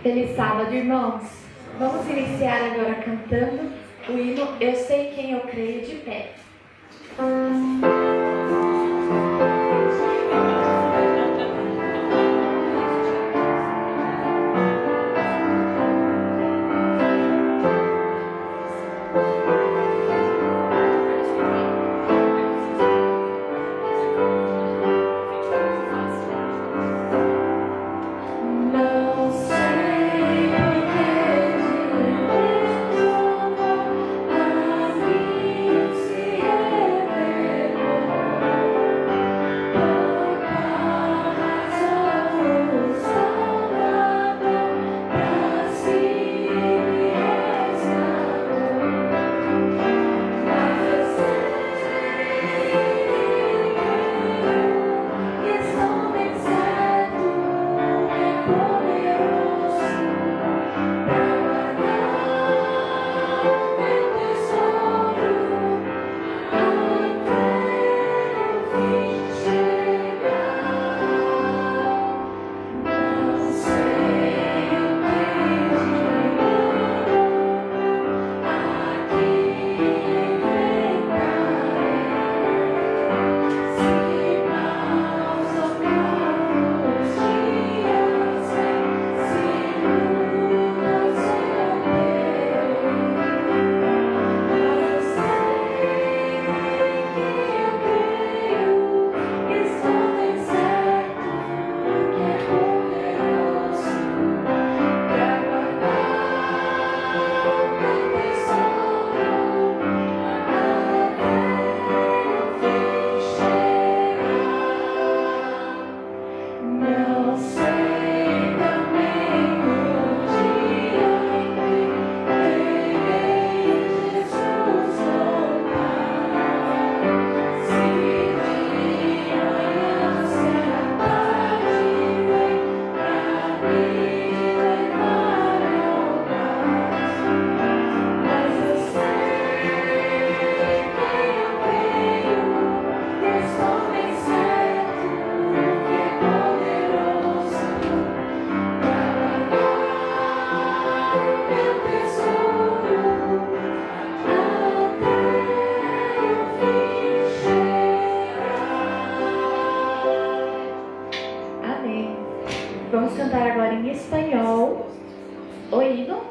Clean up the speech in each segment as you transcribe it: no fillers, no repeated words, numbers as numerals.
Feliz sábado, irmãos. Vamos iniciar agora cantando o hino Eu Sei Quem Eu Creio de pé. Vamos cantar agora em espanhol o hino.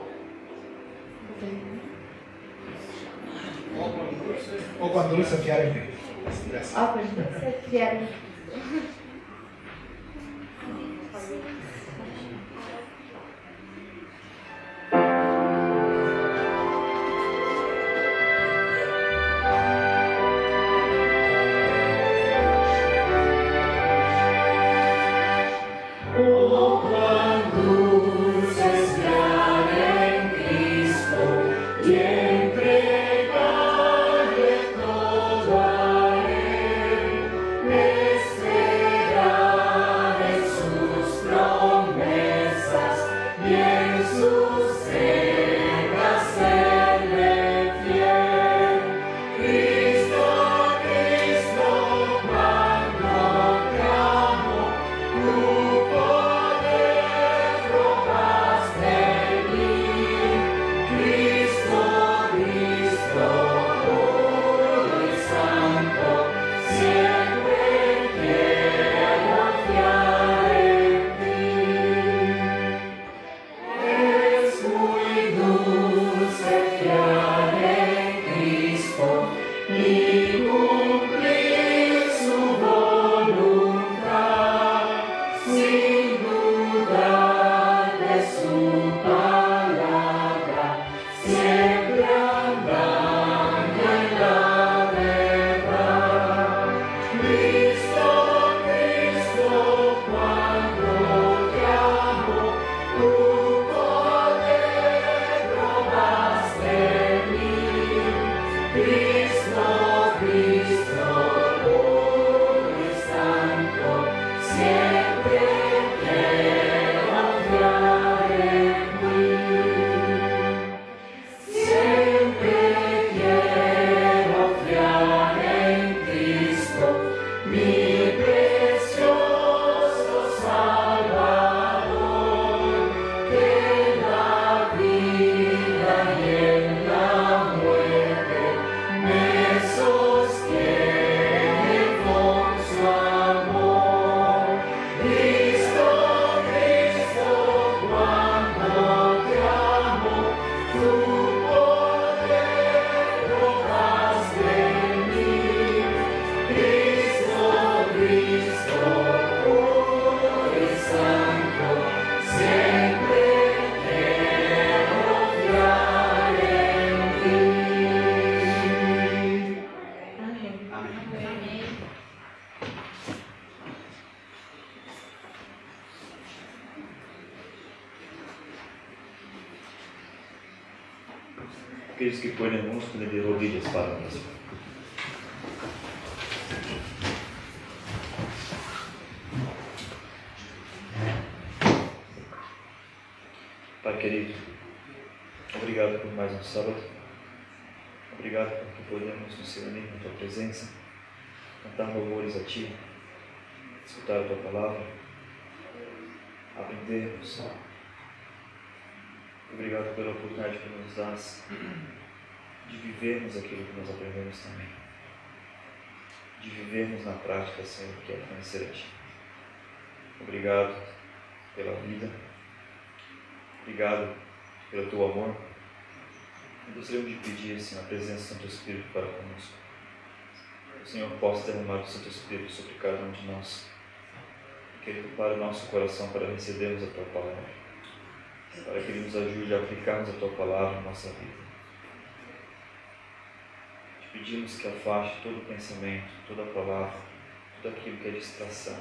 O quando Luisa fiare. Ó, quando vocês vierem. No Aqueles que pueden, vamos a poner de rodillas para nosotros. Pai querido, obrigado por mais um sábado. Obrigado porque podemos nos reunir na Tua presença, cantar louvores a Ti, escutar a Tua palavra, aprendermos. Obrigado pela oportunidade que nos dás de vivermos aquilo que nós aprendemos também. De vivermos na prática, Senhor, que é conhecer a Ti. Obrigado pela vida. Obrigado pelo Teu amor. E gostaríamos de pedir, Senhor, a presença do Teu Espírito para conosco. Que o Senhor possa derramar o Santo Espírito sobre cada um de nós. Que Ele prepare o nosso coração para recebermos a Tua palavra. Para que Ele nos ajude a aplicarmos a Tua palavra na nossa vida. Te pedimos que afaste todo pensamento, toda palavra, tudo aquilo que é distração.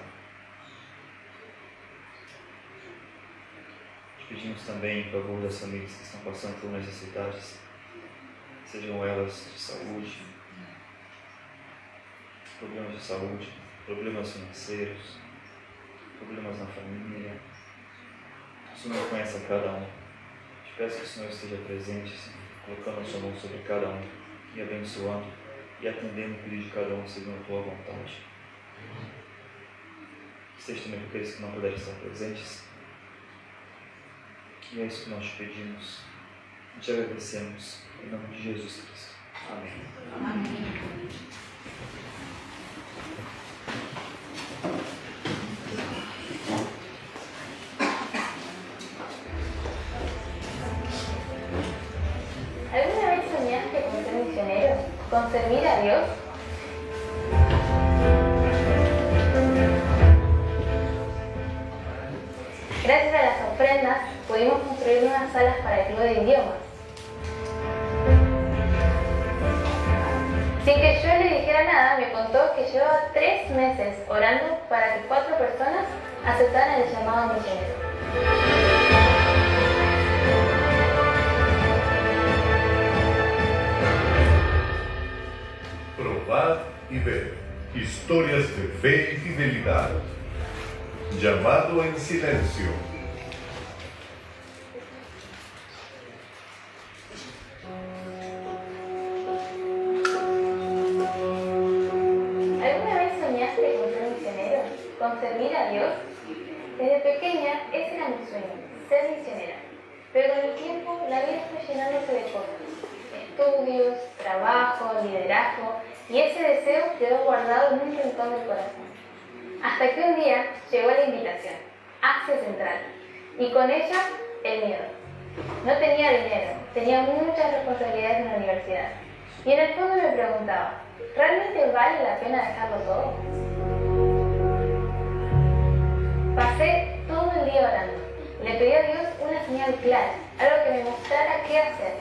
Te pedimos também em favor das famílias que estão passando por necessidades, sejam elas de saúde, problemas de saúde, problemas financeiros, problemas na família. O Senhor conhece a cada um. Te peço que o Senhor esteja presente, Senhor, colocando a sua mão sobre cada um e abençoando e atendendo o pedido de cada um segundo a Tua vontade. Esteja também com aqueles que não puderem estar presentes. E é isso que nós te pedimos e te agradecemos em nome de Jesus Cristo. Amém. Amém. ¿Alguna vez soñaste con ser misionero? ¿Con servir a Dios? Gracias a las ofrendas pudimos construir unas salas para el club de idiomas. Sin que yo le dijera nada, me contó que llevaba 3 meses orando para que 4 personas aceptaran el llamado misionero. Probar y ver. Historias de fe y fidelidad. Llamado en silencio. ¿Alguna vez soñaste con ser misionero? ¿Con servir a Dios? Desde pequeña ese era mi sueño, ser misionera. Pero con el tiempo la vida fue llenándose de cosas. Estudios, trabajo, liderazgo, y ese deseo quedó guardado en un rincón del corazón. Hasta que un día llegó la invitación, Asia Central, y con ella el miedo. No tenía dinero, tenía muchas responsabilidades en la universidad, y en el fondo me preguntaba, ¿realmente vale la pena dejarlo todo? Pasé todo el día orando. Le pedí a Dios una señal clara, algo que me mostrara qué hacer.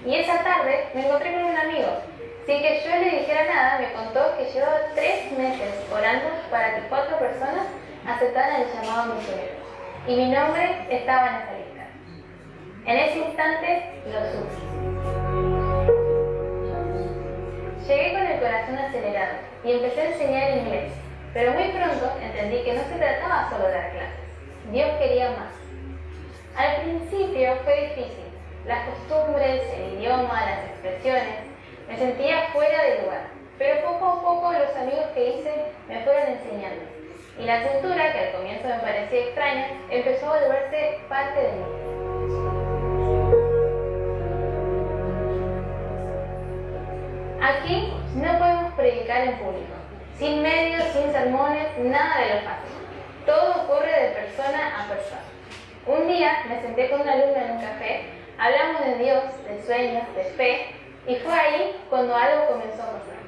Y esa tarde me encontré con un amigo. Sin que yo le dijera nada, me contó que llevaba 3 meses orando para que 4 personas aceptaran el llamado misionero. Y mi nombre estaba en esa lista. En ese instante lo supe. Llegué con el corazón acelerado y empecé a enseñar inglés. Pero muy pronto entendí que no se trataba solo de dar clases. Dios quería más. Al principio fue difícil. Las costumbres, el idioma, las expresiones. Me sentía fuera de lugar. Pero poco a poco los amigos que hice me fueron enseñando. Y la cultura, que al comienzo me parecía extraña, empezó a volverse parte de mí. Aquí no podemos predicar en público. Sin medios, sin sermones, nada de lo fácil. Todo ocurre de persona a persona. Un día me senté con una alumna en un café, hablamos de Dios, de sueños, de fe, y fue ahí cuando algo comenzó a pasar.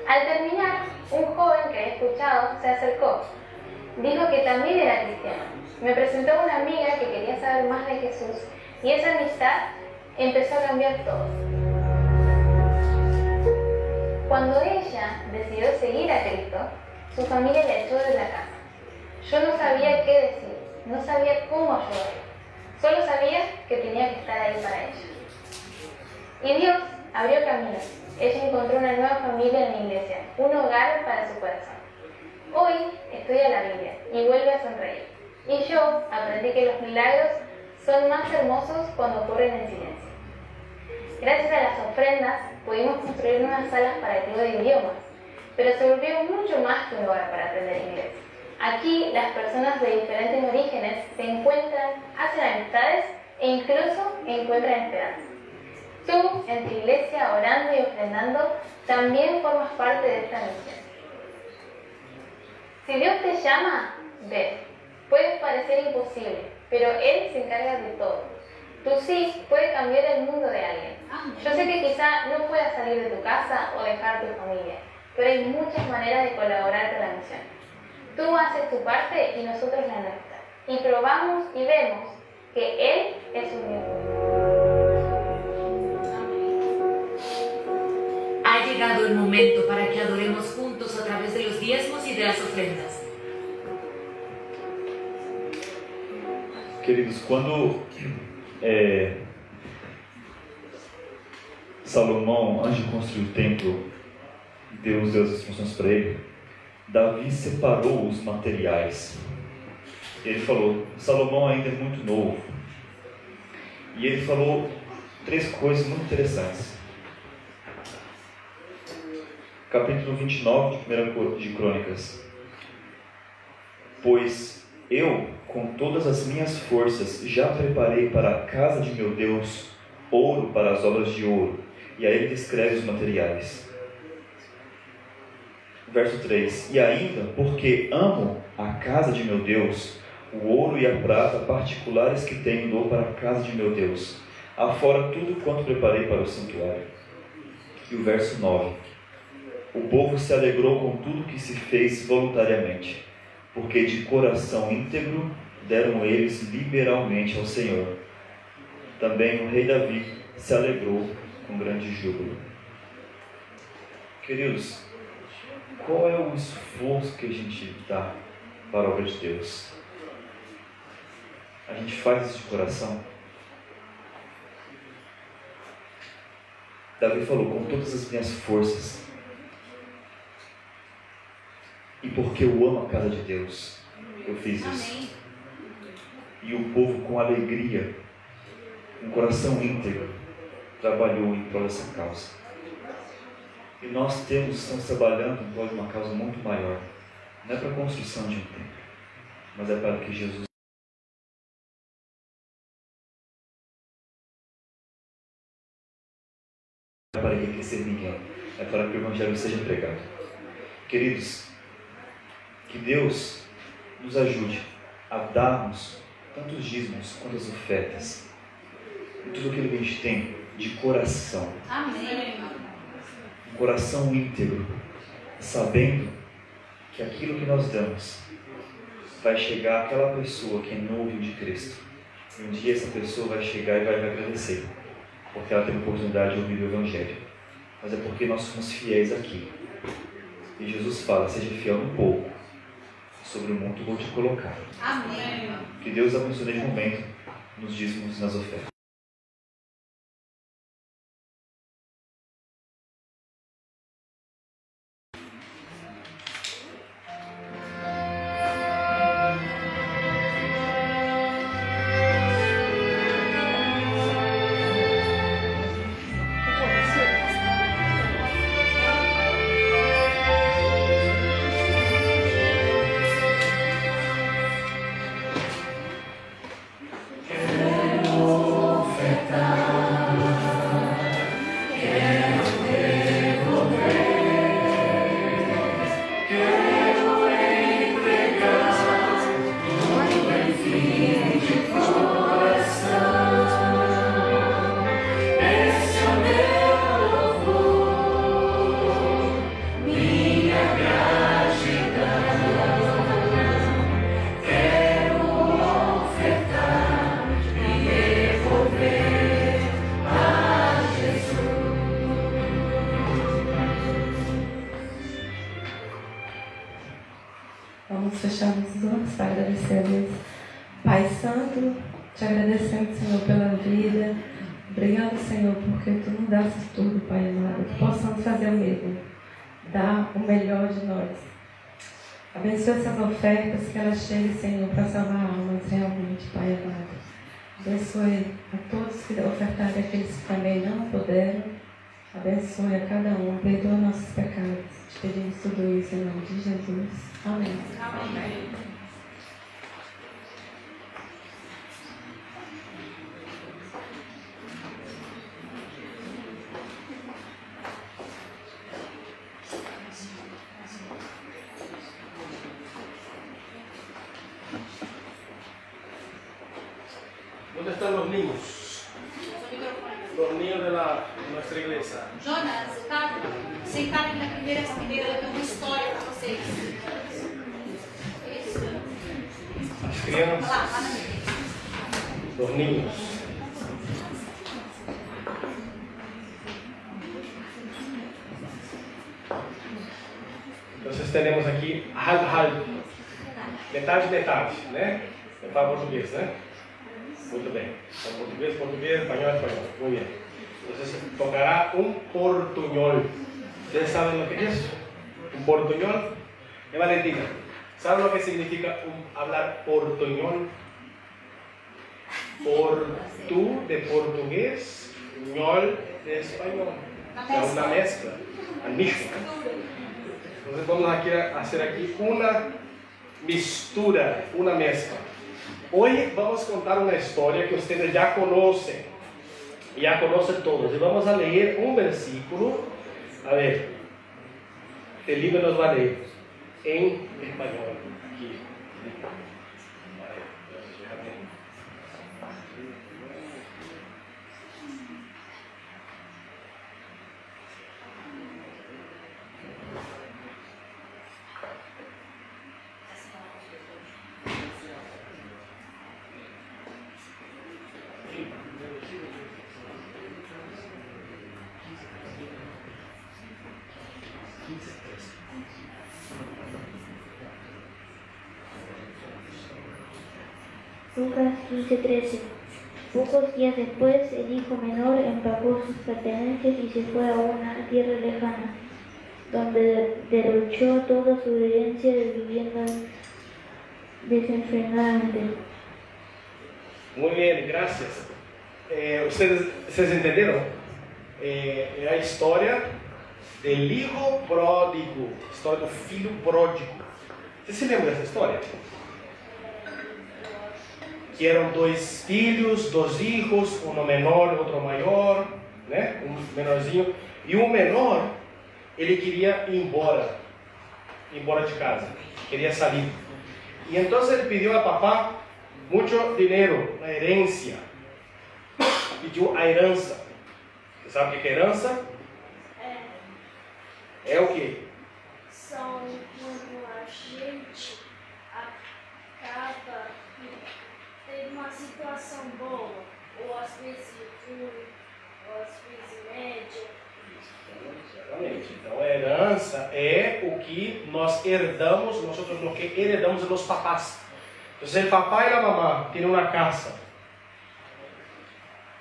Al terminar, un joven que había escuchado se acercó. Dijo que también era cristiano. Me presentó a una amiga que quería saber más de Jesús, y esa amistad empezó a cambiar todo. Cuando ella decidió seguir a Cristo, su familia la echó de la casa. Yo no sabía qué decir, no sabía cómo ayudarla. Solo sabía que tenía que estar ahí para ella. Y Dios abrió caminos. Ella encontró una nueva familia en la iglesia, un hogar para su corazón. Hoy estudia la Biblia y vuelve a sonreír. Y yo aprendí que los milagros son más hermosos cuando ocurren en silencio. Gracias a las ofrendas pudimos construir nuevas salas para el de idiomas, pero se volvió mucho más que un lugar para aprender inglés. Aquí las personas de diferentes orígenes se encuentran, hacen amistades e incluso encuentran esperanza. Tú, en tu iglesia, orando y ofrendando, también formas parte de esta misión. Si Dios te llama, ve. Puede parecer imposible, pero Él se encarga de todo. Tu sí puede cambiar el mundo de alguien. Yo sé que quizá no puedas salir de tu casa o dejar tu familia, pero hay muchas maneras de colaborar con la misión. Tú haces tu parte y nosotros la nuestra. Y probamos y vemos que Él es un Dios bueno. Ha llegado el momento para que adoremos juntos a través de los diezmos y de las ofrendas. Queridos, quando Salomão, antes de construir o templo, Deus deu as instruções para ele, Davi separou os materiais. Ele falou, Salomão ainda é muito novo, e ele falou 3 coisas muito interessantes. Capítulo 29 de Crônicas. Pois eu, com todas as minhas forças, já preparei para a casa de meu Deus ouro para as obras de ouro. E aí ele descreve os materiais. Verso 3. E ainda, porque amo a casa de meu Deus, o ouro e a prata particulares que tenho dou para a casa de meu Deus, afora tudo quanto preparei para o santuário. E o verso 9. O povo se alegrou com tudo que se fez voluntariamente, porque de coração íntegro deram eles liberalmente ao Senhor. Também o rei Davi se alegrou com grande júbilo. Queridos, qual é o esforço que a gente dá para a obra de Deus? A gente faz isso de coração? Davi falou, com todas as minhas forças. E porque eu amo a casa de Deus, eu fiz isso. E o povo, com alegria, com coração íntegro, trabalhou em prol dessa causa. E nós estamos trabalhando em prol de uma causa muito maior. Não é para a construção de um templo, mas é para que Jesus não é para enriquecer ninguém, é para que o Evangelho seja pregado. Queridos, que Deus nos ajude a darmos tanto os dízimos quanto as ofertas, e tudo aquilo que a gente tem de coração. Amém. Um coração íntegro, sabendo que aquilo que nós damos vai chegar àquela pessoa que não ouviu de Cristo. E um dia essa pessoa vai chegar e vai agradecer, porque ela teve a oportunidade de ouvir o Evangelho. Mas é porque nós somos fiéis aqui. E Jesus fala, seja fiel no pouco, sobre o muito vou te colocar. Amém. Que Deus abençoe neste momento, nos dízimos e nas ofertas. Vamos fechar os olhos para agradecer a Deus. Pai Santo, te agradecemos, Senhor, pela vida Obrigada, Senhor, porque Tu nos dás tudo, Pai amado. Que possamos fazer o mesmo. Dar o melhor de nós. Abençoa essas ofertas, que elas cheguem, Senhor, para salvar almas realmente, Pai amado. Abençoe a todos que ofertaram e aqueles que também não puderam. Abençoe a cada um. Perdoa nossos pecados. Te pedimos tudo isso em nome de Jesus. Amém. Amém. ¿Dónde están los niños? Los niños de nuestra iglesia. Jonas, tá? Sentarem na primeira fileira, eu tenho uma história para vocês. Isso. Las crianças. Lá na frente. Los niños. Entonces tenemos aqui halb. Metade, metade, né? Eu falo português, né? Muito bem. Então, português, espanhol, espanhol. Muy bien. Entonces tocará un portuñol. ¿Ustedes saben lo que es? Un portuñol. Valentina, ¿saben lo que significa hablar portuñol? Portu de portugués, ñol de español. O sea, una mezcla. Entonces vamos a hacer aquí una mistura, una mezcla. Hoy vamos a contar una historia que ustedes ya conocen todos. Y vamos a leer un versículo. A ver, el libro nos va a leer en español. Aquí. Lucas 15:13. Pocos días después, el hijo menor empacó sus pertenencias y se fue a una tierra lejana, donde derrochó toda su herencia viviendo desenfrenadamente. Muy bien, gracias. ¿Ustedes entendieron? É a história do hijo pródigo, história do filho pródigo. Você se lembra dessa história? Que eram dois filhos, dois hijos, um menor e outro maior, né? Um menorzinho. E o menor, ele queria ir embora de casa, queria sair. E então ele pediu a papá muito dinheiro, a herência. Pediu a herança. Você sabe o que é herança? É o quê? São quando a gente acaba tendo uma situação boa, ou às vezes ruim, ou às vezes média. Exatamente. Então a herança é o que nós herdamos, nós lo que heredamos de los papás. Então, o papá e a mamá têm uma casa.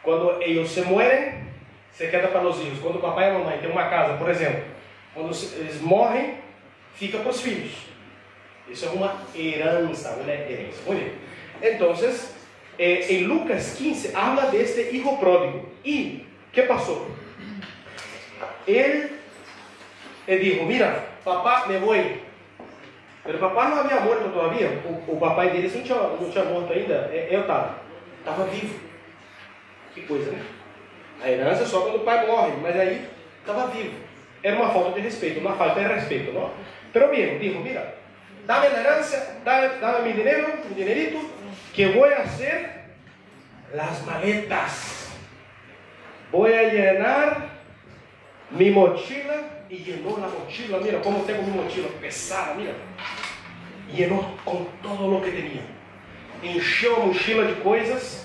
Quando eles se muerem, se queda para os filhos. Quando o papai e a mamãe têm uma casa, por exemplo, quando eles morrem, fica para os filhos. Isso é uma herança, uma herência. Muito bem. Então, em Lucas 15, habla deste hijo pródigo. E o que passou? Ele dijo, mira, papá, me voy. Pero papá não havia morto todavía. O papai deles não tinha morto ainda. Eu estava vivo. Que coisa, né? A herança é só quando o pai morre, mas aí estava vivo. Era uma falta de respeito, uma falta de respeito, não? Pero bien, dijo, mira, dame la herança, dame mi dinero, mi dinerito, que voy a hacer las maletas. Voy a llenar mi mochila. E llenou a mochila, mira como tenho minha mochila pesada, mira. Llenou com todo o que tinha. Encheu a mochila de coisas.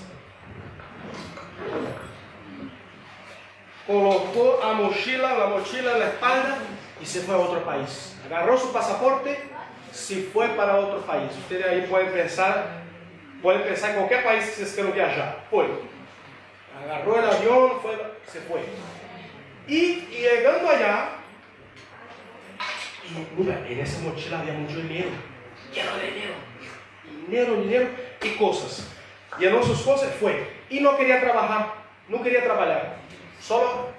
Colocou a mochila na espalda e se foi a outro país. Agarrou seu passaporte, se foi para outro país. Vocês aí podem pensar em qualquer país que vocês queiram viajar. Foi. Agarró el avión, se fue. Y llegando allá, y mira, en esa mochila había mucho dinero. Lleno de dinero. Dinero y cosas. Llenó sus cosas, fue. Y no quería trabajar, solo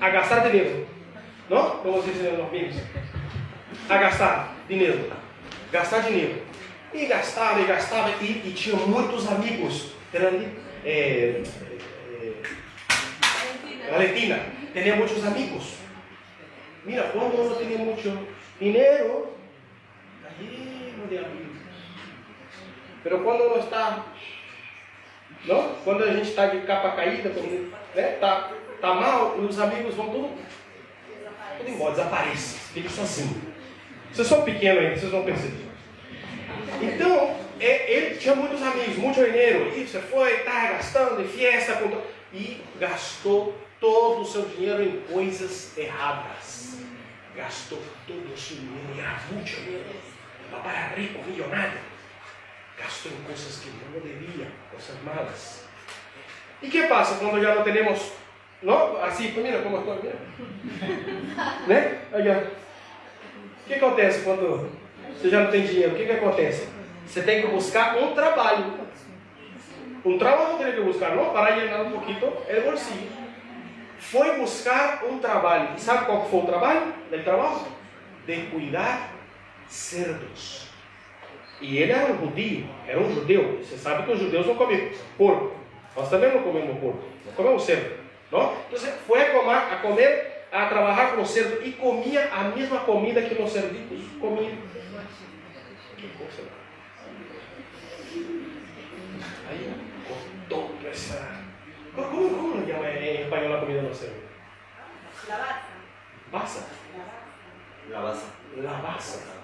a gastar dinero. ¿No? Como se dice en los memes. A gastar dinero. Y gastaba, y tinha muitos amigos. Valentina tenía muchos amigos. Mira, cuando uno tiene mucho dinero, está lleno de amigos. Pero cuando uno está, ¿no? Quando a gente está de capa caída, tá mal, os amigos vão tudo embora, desaparece, fica sozinho. Vocês são pequenos ainda, vocês vão perceber. Então, ele tinha muitos amigos, muito dinheiro, e você foi, tá gastando em festa, e gastou todo o seu dinheiro em coisas erradas. Gastou todo o seu dinheiro, e era muito dinheiro. O papai era rico, milionário. Gastou em coisas que não devia, coisas malas. E o que passa quando já não temos, não? Assim, mira como estou, mira. Né? Olha. O que acontece quando você já não tem dinheiro? O que acontece? Você tem que buscar um trabalho. Um trabalho tem que buscar, não? Para llenar um pouquinho o bolsillo. Foi buscar um trabalho. E sabe qual foi o trabalho? O trabalho? De cuidar cerdos. E ele era um judeu. Você sabe que os judeus não comem porco. Nós também não comemos porco. Não comemos cerdo. Não? Então foi a trabalhar com o cerdo e comia a mesma comida que os cerditos comiam. Que coisa. Aí cortou essa. Como chama em espanhol a comida do cerdo? Lavasa.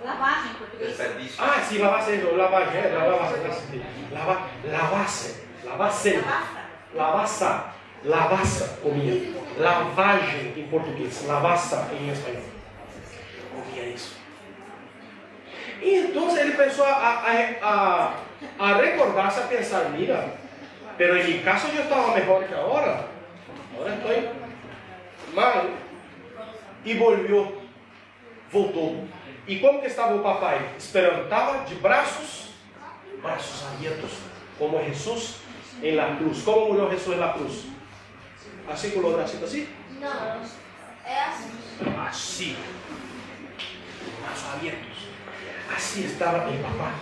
Lavagem em português. Ah, sim, lavagem. Lavassa comia. Lavagem em português. Lavassa em espanhol. Comia isso. E então ele começou a recordar-se, a pensar, mira, pero em mi caso eu estava melhor que agora. Agora estou mal. E voltou. E como que estava o papai? Esperando. Estava de braços abertos, como Jesus em la cruz. Como morreu Jesus em la cruz? Assim com os braços assim? Não, é assim. Assim. Braços abertos. Assim estava o papá.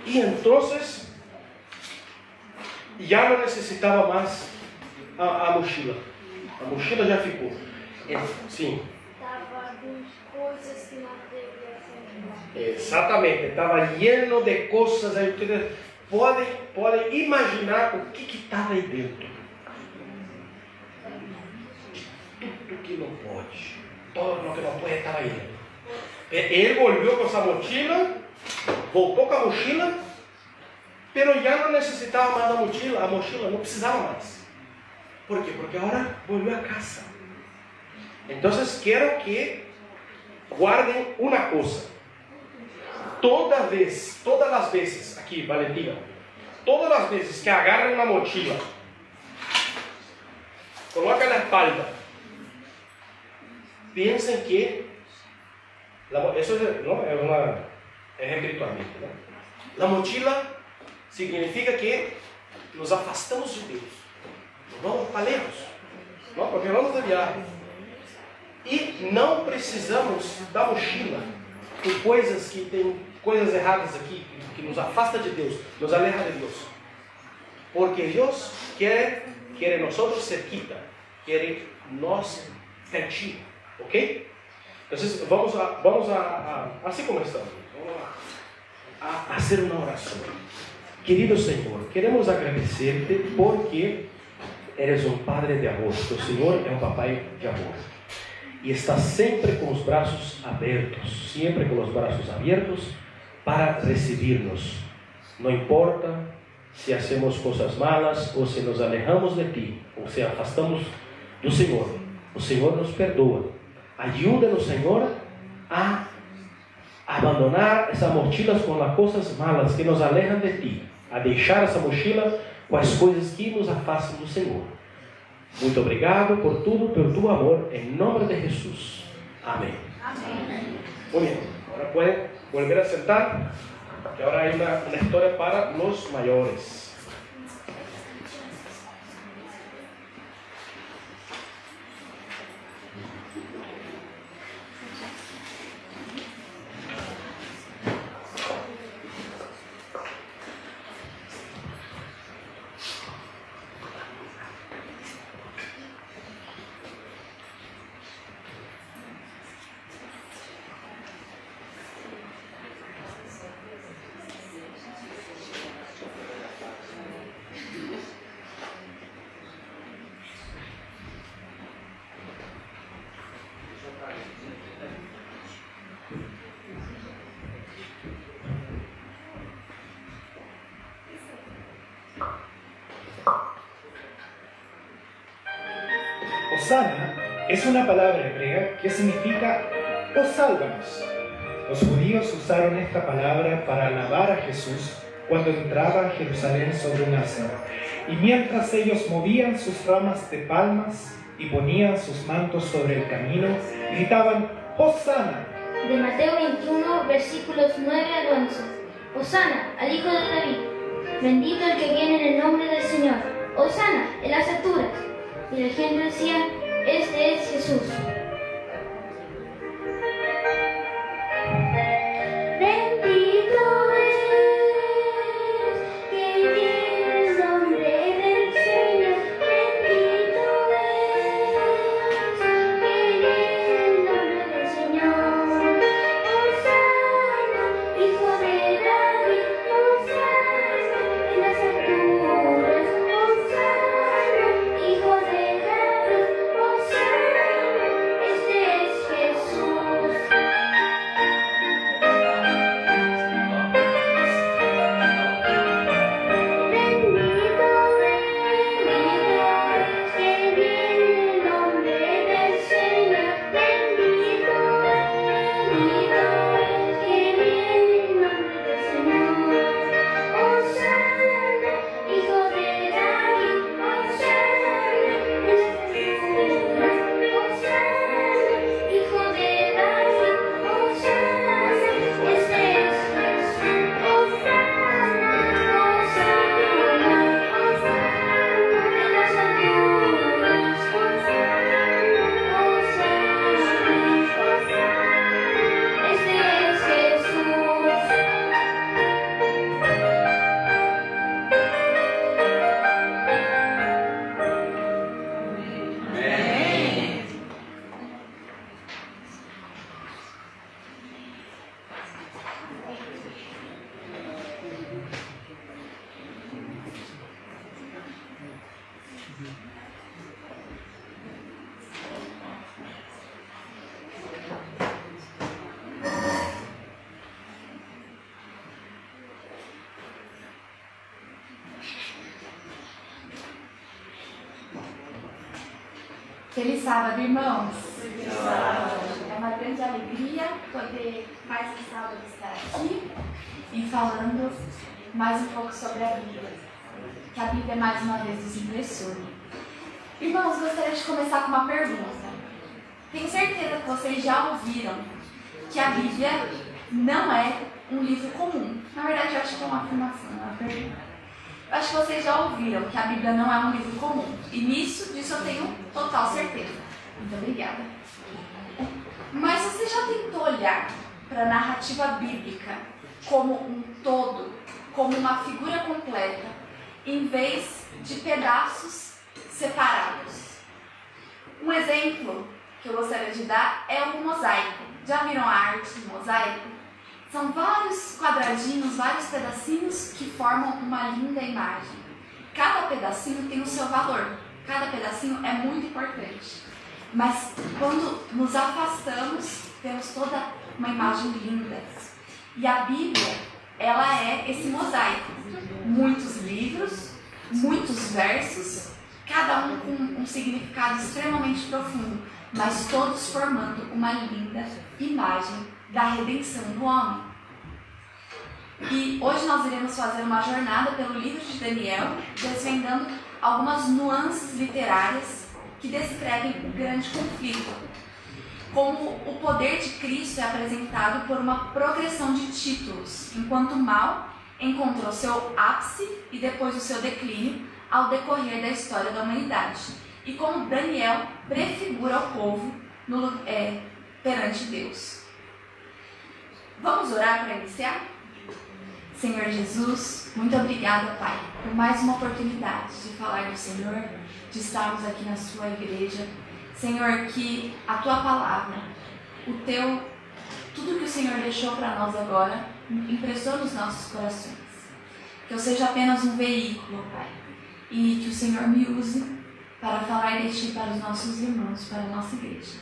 E então, já não necessitava mais a mochila. A mochila já ficou. Sim. Estava com coisas que não devia ser. Exatamente. Estava lleno de coisas. Aí vocês podem imaginar o que estava aí dentro. Tudo que não pode. Todo o que não pode estava aí dentro. Ele voltou com essa mochila, voltou com a mochila, pero já não necessitava mais da mochila, a mochila não precisava mais. ¿Por quê? Porque agora voltou a casa. Então, quero que guardem uma coisa. Todas as vezes, aqui, Valentina, todas as vezes que agarram uma mochila, coloca na espalda, pensem que eso no es espiritualmente, ¿no? La mochila significa que nos afastamos de Deus, nos vamos para lejos, ¿no? Porque vamos de viagem e não precisamos da mochila com coisas que tem coisas erradas aqui que nos afasta de Deus, nos aleja de Deus, porque Deus quer nosotros cerquita, quer nós pertinho, ¿ok? Então vamos assim como estamos, vamos a fazer uma oração. Querido Senhor, queremos agradecer-te porque eres um Padre de amor. O Senhor é um Papai de amor. E está sempre com os braços abertos, sempre com os braços abertos para recibir-nos. Não importa se hacemos coisas malas ou se nos alejamos de Ti ou se afastamos do Senhor. O Senhor nos perdoa. Ajuda-nos, Senhor, a abandonar essas mochilas com as coisas malas que nos alejam de Ti, a deixar essa mochila com as coisas que nos afastam do Senhor. Muito obrigado por tudo, pelo tu amor, em nome de Jesus. Amém. Amém. Muy bien, ahora pueden volver a sentar, que ahora hay una historia para los mayores. Osana es una palabra hebrea que significa "oh, sálvanos". Los judíos usaron esta palabra para alabar a Jesús cuando entraba a Jerusalén sobre un asno. Y mientras ellos movían sus ramas de palmas y ponían sus mantos sobre el camino, gritaban "Hosana". De Mateo 21, versículos 9 al 11. Hosana al Hijo de David. Bendito el que viene en el nombre del Señor. Hosana en las alturas. Y la gente decía, este es Jesús. Bendito es que viene en el nombre del Señor. Bendito es que viene en el nombre del Señor. Hosana, Hijo de David. Hosana en las alturas. Hosana, Hijo de David. Hosana, este es Jesús. Que viene el nombre del Señor. Bendito es que viene el nombre del Señor. Hosana, Hijo de David. Hosana en las alturas. Hosana, Hijo de David. Hosana, este es Jesús. Hosana, Hosana, Hosana en las alturas. Hosana, Hosana, este es Jesús. Feliz sábado, irmãos! É uma grande alegria poder mais um sábado estar aqui e falando mais um pouco sobre a Bíblia. Que a Bíblia mais uma vez nos impressione. Irmãos, gostaria de começar com uma pergunta. Tenho certeza que vocês já ouviram que a Bíblia não é um livro comum. Na verdade, eu acho que é uma afirmação, não é uma pergunta. Eu acho que vocês já ouviram que a Bíblia não é um livro comum. E disso eu tenho total certeza. Muito obrigada. Mas você já tentou olhar para a narrativa bíblica como um todo, como uma figura completa, em vez de pedaços separados? Um exemplo que eu gostaria de dar é o mosaico. Já viram a arte do mosaico? São vários quadradinhos, vários pedacinhos que formam uma linda imagem. Cada pedacinho tem o seu valor, cada pedacinho é muito importante. Mas quando nos afastamos, temos toda uma imagem linda. E a Bíblia, ela é esse mosaico. Muitos livros, muitos versos, cada um com um significado extremamente profundo, mas todos formando uma linda imagem da redenção do homem. E hoje nós iremos fazer uma jornada pelo livro de Daniel, desvendando algumas nuances literárias que descrevem o grande conflito. Como o poder de Cristo é apresentado por uma progressão de títulos, enquanto o mal encontrou seu ápice e depois o seu declínio ao decorrer da história da humanidade. E como Daniel prefigura o povo perante Deus. Vamos orar para iniciar? Senhor Jesus, muito obrigada, Pai, por mais uma oportunidade de falar do Senhor, de estarmos aqui na sua igreja. Senhor, que a Tua palavra, tudo que o Senhor deixou para nós agora, impressou nos nossos corações. Que eu seja apenas um veículo, Pai, e que o Senhor me use para falar de Ti para os nossos irmãos, para a nossa igreja,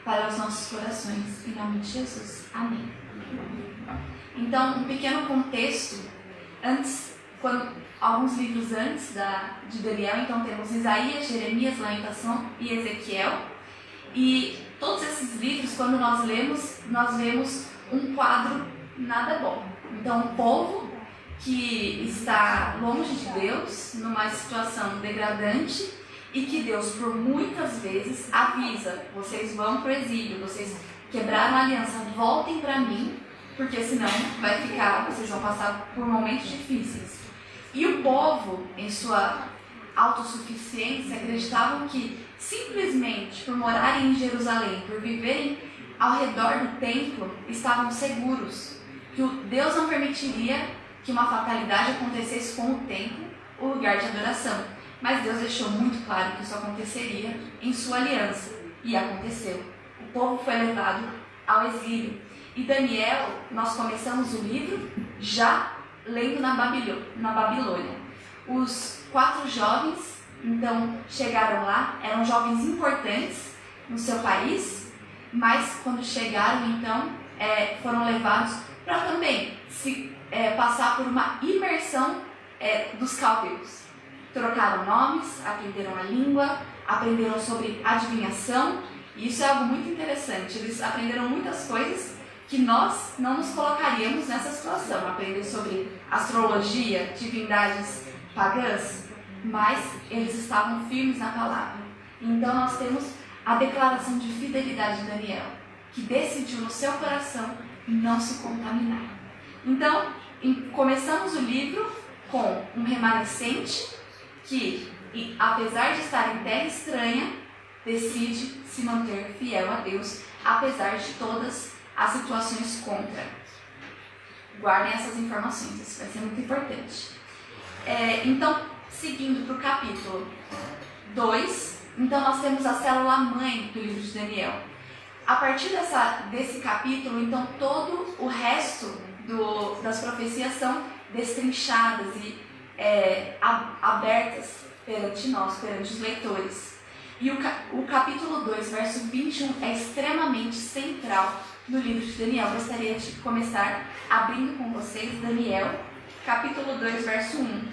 para os nossos corações. Em nome de Jesus. Amém. Então, um pequeno contexto, alguns livros antes de Daniel, então temos Isaías, Jeremias, Lamentação e Ezequiel. E todos esses livros, quando nós vemos um quadro nada bom. Então, um povo que está longe de Deus, numa situação degradante, e que Deus, por muitas vezes, avisa: vocês vão para o exílio, vocês quebraram a aliança, voltem para mim, porque senão vocês vão passar por momentos difíceis. E o povo, em sua autossuficiência, acreditavam que simplesmente por morarem em Jerusalém, por viverem ao redor do templo, estavam seguros, que Deus não permitiria que uma fatalidade acontecesse com o templo, o lugar de adoração. Mas Deus deixou muito claro que isso aconteceria em sua aliança, e aconteceu. O povo foi levado ao exílio. E Daniel, nós começamos o livro já lendo na Babilônia. Os 4 jovens, então, chegaram lá, eram jovens importantes no seu país, mas quando chegaram, então, foram levados para também passar por uma imersão dos caldeus. Trocaram nomes, aprenderam a língua, aprenderam sobre adivinhação, e isso é algo muito interessante. Eles aprenderam muitas coisas que nós não nos colocaríamos nessa situação, aprender sobre astrologia, divindades pagãs, mas eles estavam firmes na palavra. Então nós temos a declaração de fidelidade de Daniel, que decidiu no seu coração não se contaminar. Então, começamos o livro com um remanescente que, apesar de estar em terra estranha, decide se manter fiel a Deus, apesar de todas as situações contra. Guardem essas informações, isso vai ser muito importante. Então, seguindo para o capítulo 2, então nós temos a célula-mãe do livro de Daniel. A partir desse capítulo, então, todo o resto das profecias são destrinchadas e abertas perante nós, perante os leitores. E o capítulo 2, verso 21, é extremamente central no livro de Daniel. Gostaria de começar abrindo com vocês Daniel, capítulo 2, verso 1.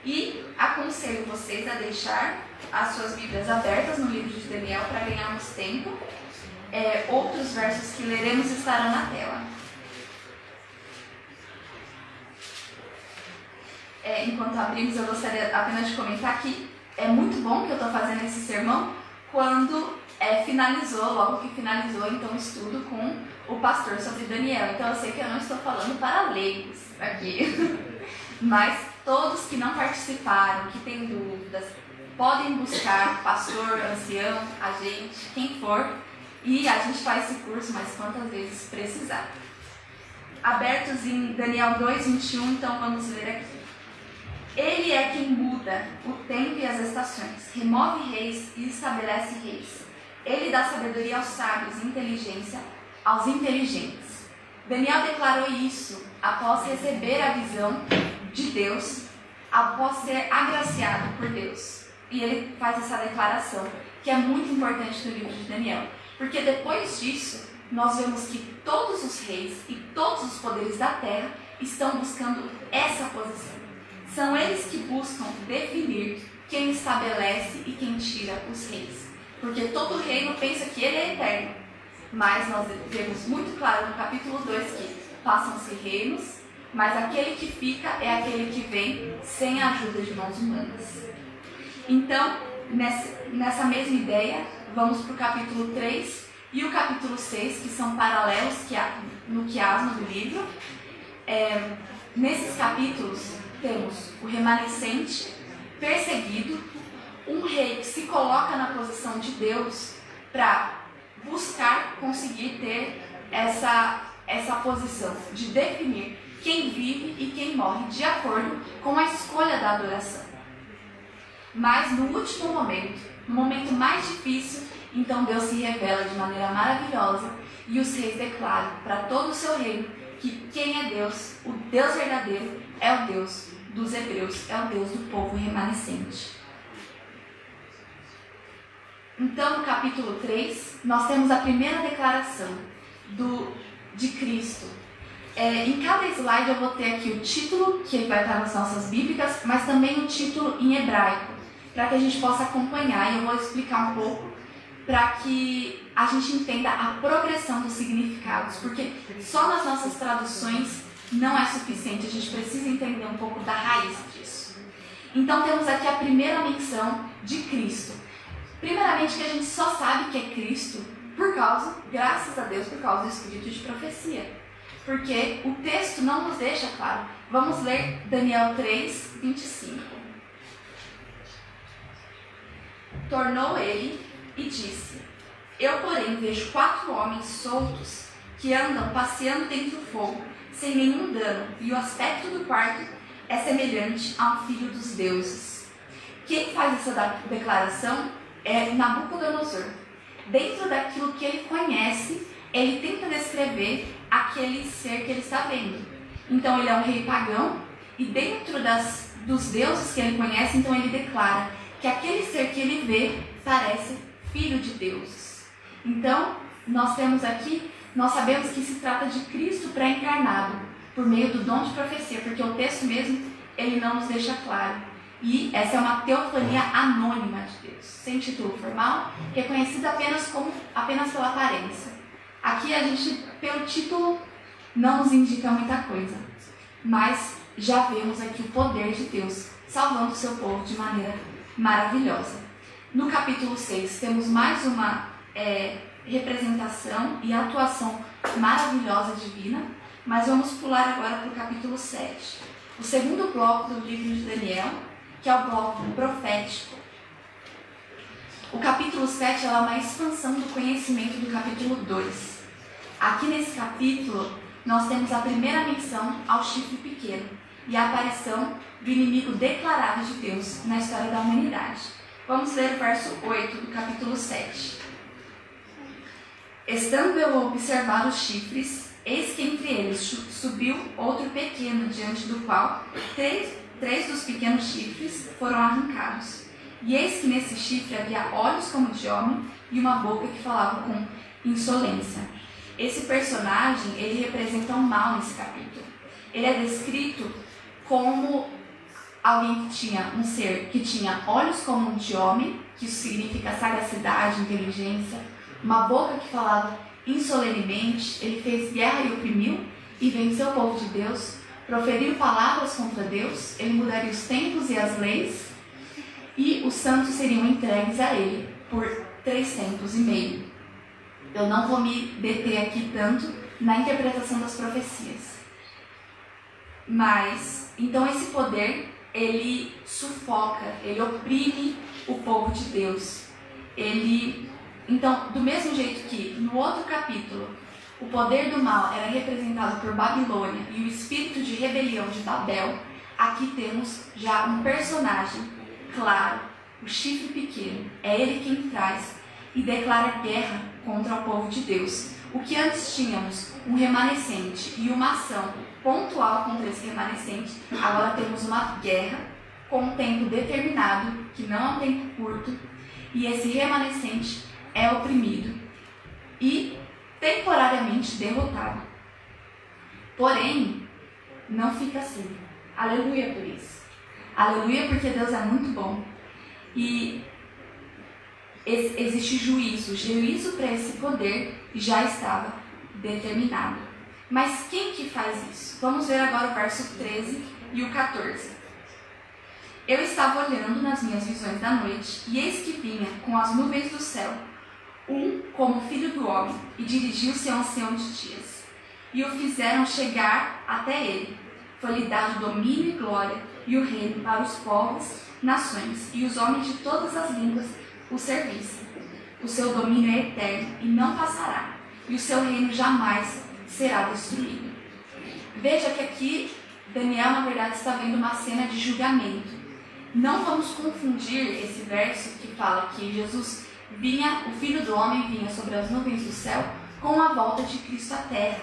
E aconselho vocês a deixar as suas Bíblias abertas no livro de Daniel para ganharmos tempo. Outros versos que leremos estarão na tela. Enquanto abrimos, eu gostaria apenas de comentar que é muito bom que eu estou fazendo esse sermão quando logo que finalizou então o estudo com o pastor sobre Daniel. Então eu sei que eu não estou falando para leigos aqui, mas todos que não participaram, que têm dúvidas, podem buscar pastor, ancião, a gente, quem for, e a gente faz esse curso mais quantas vezes precisar. Abertos em Daniel 2, 21, então vamos ler aqui. Ele é quem muda o tempo e as estações, remove reis e estabelece reis. Ele dá sabedoria aos sábios e inteligência aos inteligentes. Daniel declarou isso após receber a visão de Deus, após ser agraciado por Deus. E ele faz essa declaração, que é muito importante no livro de Daniel. Porque depois disso, nós vemos que todos os reis e todos os poderes da terra estão buscando essa posição. São eles que buscam definir quem estabelece e quem tira os reis. Porque todo reino pensa que ele é eterno. Mas nós vemos muito claro no capítulo 2 que passam-se reinos, mas aquele que fica é aquele que vem sem a ajuda de mãos humanas. Então, nessa mesma ideia, vamos para o capítulo 3 e o capítulo 6, que são paralelos no quiasma do livro. Nesses capítulos, temos o remanescente perseguido, um rei que se coloca na posição de Deus para buscar conseguir ter essa posição de definir quem vive e quem morre de acordo com a escolha da adoração. Mas no último momento, no momento mais difícil, então Deus se revela de maneira maravilhosa e os reis declaram para todo o seu reino que quem é Deus, o Deus verdadeiro, é o Deus dos hebreus, é o Deus do povo remanescente. Então, no capítulo 3, nós temos a primeira declaração de Cristo. Em cada slide eu vou ter aqui o título, que vai estar nas nossas bíblicas, mas também o título em hebraico, para que a gente possa acompanhar, e eu vou explicar um pouco para que a gente entenda a progressão dos significados, porque só nas nossas traduções não é suficiente, a gente precisa entender um pouco da raiz disso. Então temos aqui a primeira menção de Cristo. Primeiramente que a gente só sabe que é Cristo graças a Deus, por causa do espírito de profecia. Porque o texto não nos deixa claro. Vamos ler Daniel 3, 25. Tornou ele e disse: Eu, porém, vejo 4 homens soltos que andam passeando dentro do fogo, sem nenhum dano, e o aspecto do quarto é semelhante a um filho dos deuses. Quem faz essa declaração é Nabucodonosor. Dentro daquilo que ele conhece, ele tenta descrever aquele ser que ele está vendo. Então ele é um rei pagão, e dentro dos deuses que ele conhece, então ele declara que aquele ser que ele vê parece filho de Deus. Então, nós sabemos que se trata de Cristo pré-encarnado, por meio do dom de profecia, porque o texto mesmo, ele não nos deixa claro. E essa é uma teofania anônima de Deus, sem título formal, reconhecida apenas pela aparência. Aqui a gente, pelo título, não nos indica muita coisa, mas já vemos aqui o poder de Deus salvando o seu povo de maneira maravilhosa. No capítulo 6 temos mais uma representação e atuação maravilhosa divina, mas vamos pular agora para o capítulo 7. O segundo bloco do livro de Daniel, que é o bloco profético. O capítulo 7 é uma expansão do conhecimento do capítulo 2. Aqui nesse capítulo, nós temos a primeira menção ao chifre pequeno e a aparição do inimigo declarado de Deus na história da humanidade. Vamos ler o verso 8 do capítulo 7. Estando eu a observar os chifres, eis que entre eles subiu outro pequeno, diante do qual três dos pequenos chifres foram arrancados. E eis que nesse chifre havia olhos como de homem e uma boca que falava com insolência. Esse personagem, ele representa o mal nesse capítulo. Ele é descrito como alguém que tinha um ser que tinha olhos como de homem, que isso significa sagacidade, inteligência, uma boca que falava insolenemente, ele fez guerra e oprimiu e venceu o povo de Deus, proferiu palavras contra Deus, ele mudaria os tempos e as leis, e os santos seriam entregues a ele por 3 tempos e meio. Eu não vou me deter aqui tanto na interpretação das profecias. Mas, então esse poder, ele sufoca, ele oprime o povo de Deus. Então, do mesmo jeito que no outro capítulo, o poder do mal era representado por Babilônia e o espírito de rebelião de Babel, aqui temos já um personagem claro, o chifre pequeno. É ele quem traz e declara guerra contra o povo de Deus. O que antes tínhamos um remanescente e uma ação pontual contra esse remanescente, agora temos uma guerra com um tempo determinado, que não é um tempo curto, e esse remanescente é oprimido e temporariamente derrotado. Porém, não fica assim. Aleluia por isso. Aleluia porque Deus é muito bom. E existe juízo para esse poder já estava determinado. Mas quem que faz isso? Vamos ver agora o verso 13 e o 14. Eu estava olhando nas minhas visões da noite, e eis que vinha com as nuvens do céu, como filho do homem, e dirigiu-se a um ancião de dias. E o fizeram chegar até ele. Foi-lhe dado domínio e glória, e o reino para os povos, nações, e os homens de todas as línguas o servissem. O seu domínio é eterno e não passará, e o seu reino jamais será destruído. Veja que aqui Daniel, na verdade, está vendo uma cena de julgamento. Não vamos confundir esse verso que fala que Jesus vinha, o Filho do Homem vinha sobre as nuvens do céu, com a volta de Cristo à terra.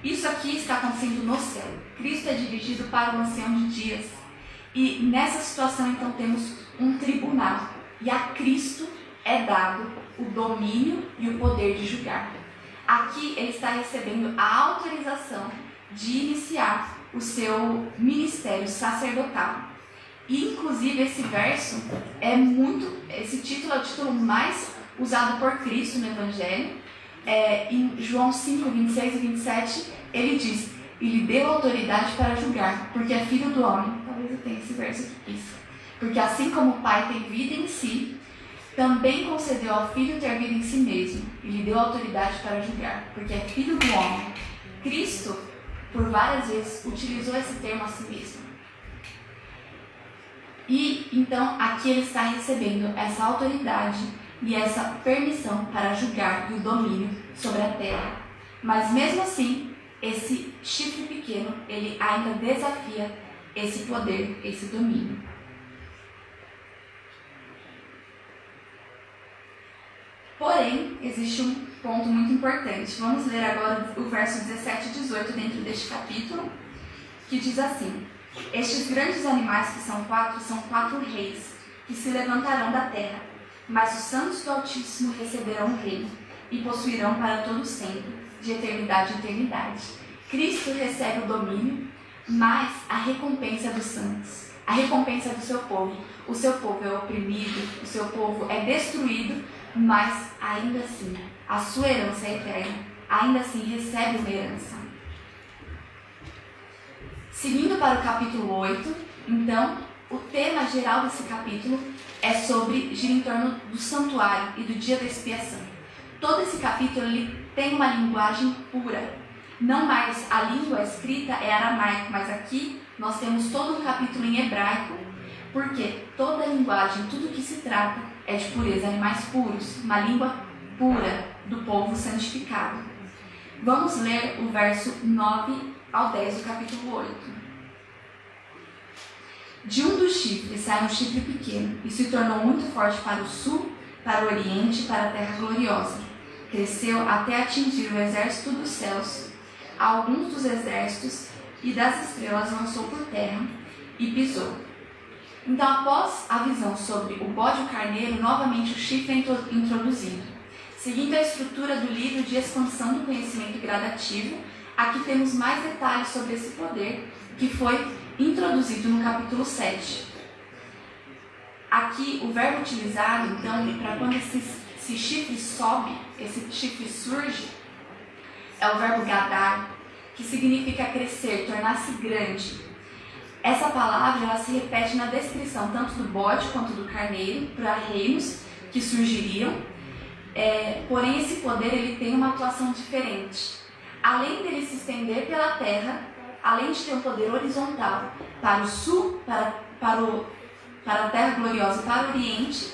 Isso aqui está acontecendo no céu. Cristo é dirigido para o ancião de dias. E nessa situação, então, temos um tribunal. E a Cristo é dado o domínio e o poder de julgar. Aqui ele está recebendo a autorização de iniciar o seu ministério sacerdotal. E, inclusive, esse verso esse título é o título mais usado por Cristo no Evangelho. Em João 5, 26 e 27, ele diz: e lhe deu autoridade para julgar, porque é filho do homem. Talvez eu tenha esse verso aqui. Isso. Porque assim como o Pai tem vida em si, também concedeu ao Filho ter vida em si mesmo, e lhe deu autoridade para julgar, porque é filho do homem. Cristo, por várias vezes, utilizou esse termo a si mesmo. E, então, aqui ele está recebendo essa autoridade e essa permissão para julgar e o domínio sobre a terra. Mas, mesmo assim, esse chifre pequeno, ele ainda desafia esse poder, esse domínio. Porém, existe um ponto muito importante. Vamos ler agora o verso 17 e 18 dentro deste capítulo, que diz assim: estes grandes animais que são quatro reis, que se levantarão da terra, mas os santos do Altíssimo receberão o reino, e possuirão para todo sempre, de eternidade em eternidade. Cristo recebe o domínio, mas a recompensa dos santos, a recompensa do seu povo. O seu povo é oprimido, o seu povo é destruído, mas ainda assim, a sua herança é eterna, ainda assim recebe uma herança. Seguindo para o capítulo 8, então, o tema geral desse capítulo gira em torno do santuário e do dia da expiação. Todo esse capítulo ele tem uma linguagem pura. Não mais a língua escrita é aramaico, mas aqui nós temos todo um capítulo em hebraico, porque toda a linguagem, tudo que se trata é de pureza, animais puros, uma língua pura do povo santificado. Vamos ler o verso 9 ao 10 do capítulo 8. De um dos chifres saiu um chifre pequeno e se tornou muito forte para o sul, para o oriente e para a terra gloriosa. Cresceu até atingir o exército dos céus, alguns dos exércitos e das estrelas lançou por terra e pisou. Então, após a visão sobre o bode e o carneiro, novamente o chifre é introduzido. Seguindo a estrutura do livro de expansão do conhecimento gradativo, aqui temos mais detalhes sobre esse poder que foi introduzido no capítulo 7. Aqui, o verbo utilizado, então, para quando esse chifre sobe, esse chifre surge, é o verbo gadar, que significa crescer, tornar-se grande. Essa palavra ela se repete na descrição tanto do bode quanto do carneiro para reinos que surgiriam. Porém, esse poder ele tem uma atuação diferente. Além dele se estender pela terra, além de ter um poder horizontal para o sul, para a terra gloriosa, para o oriente,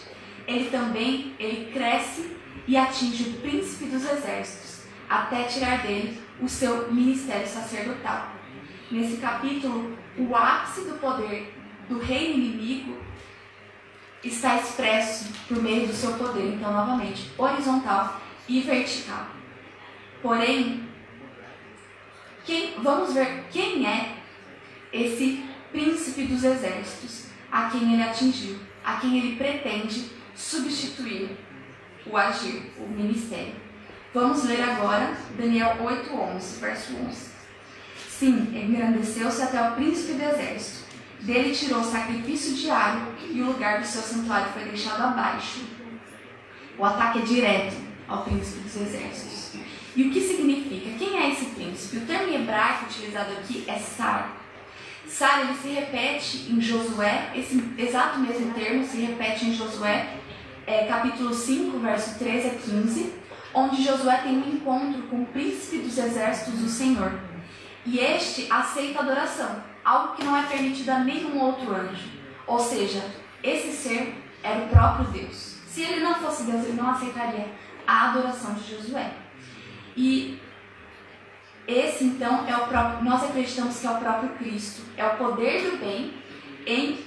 ele cresce e atinge o príncipe dos exércitos, até tirar dele o seu ministério sacerdotal. Nesse capítulo, o ápice do poder do reino inimigo está expresso por meio do seu poder, então, novamente, horizontal e vertical. Porém, vamos ver quem é esse príncipe dos exércitos, a quem ele atingiu, a quem ele pretende substituir o agir, o ministério. Vamos ler agora Daniel 8:11, verso 11. Sim, engrandeceu-se até o príncipe do exército. Dele tirou o sacrifício diário e o lugar do seu santuário foi deixado abaixo. O ataque é direto ao príncipe dos exércitos. E o que significa? Quem é esse príncipe? O termo hebraico utilizado aqui é Sar. Sar, ele se repete em Josué, esse exato mesmo termo se repete em Josué, capítulo 5, verso 13 a 15, onde Josué tem um encontro com o príncipe dos exércitos do Senhor. E este aceita a adoração, algo que não é permitido a nenhum outro anjo. Ou seja, esse ser era o próprio Deus. Se ele não fosse Deus, ele não aceitaria a adoração de Josué. E esse então é o próprio, nós acreditamos que é o próprio Cristo, é o poder do bem em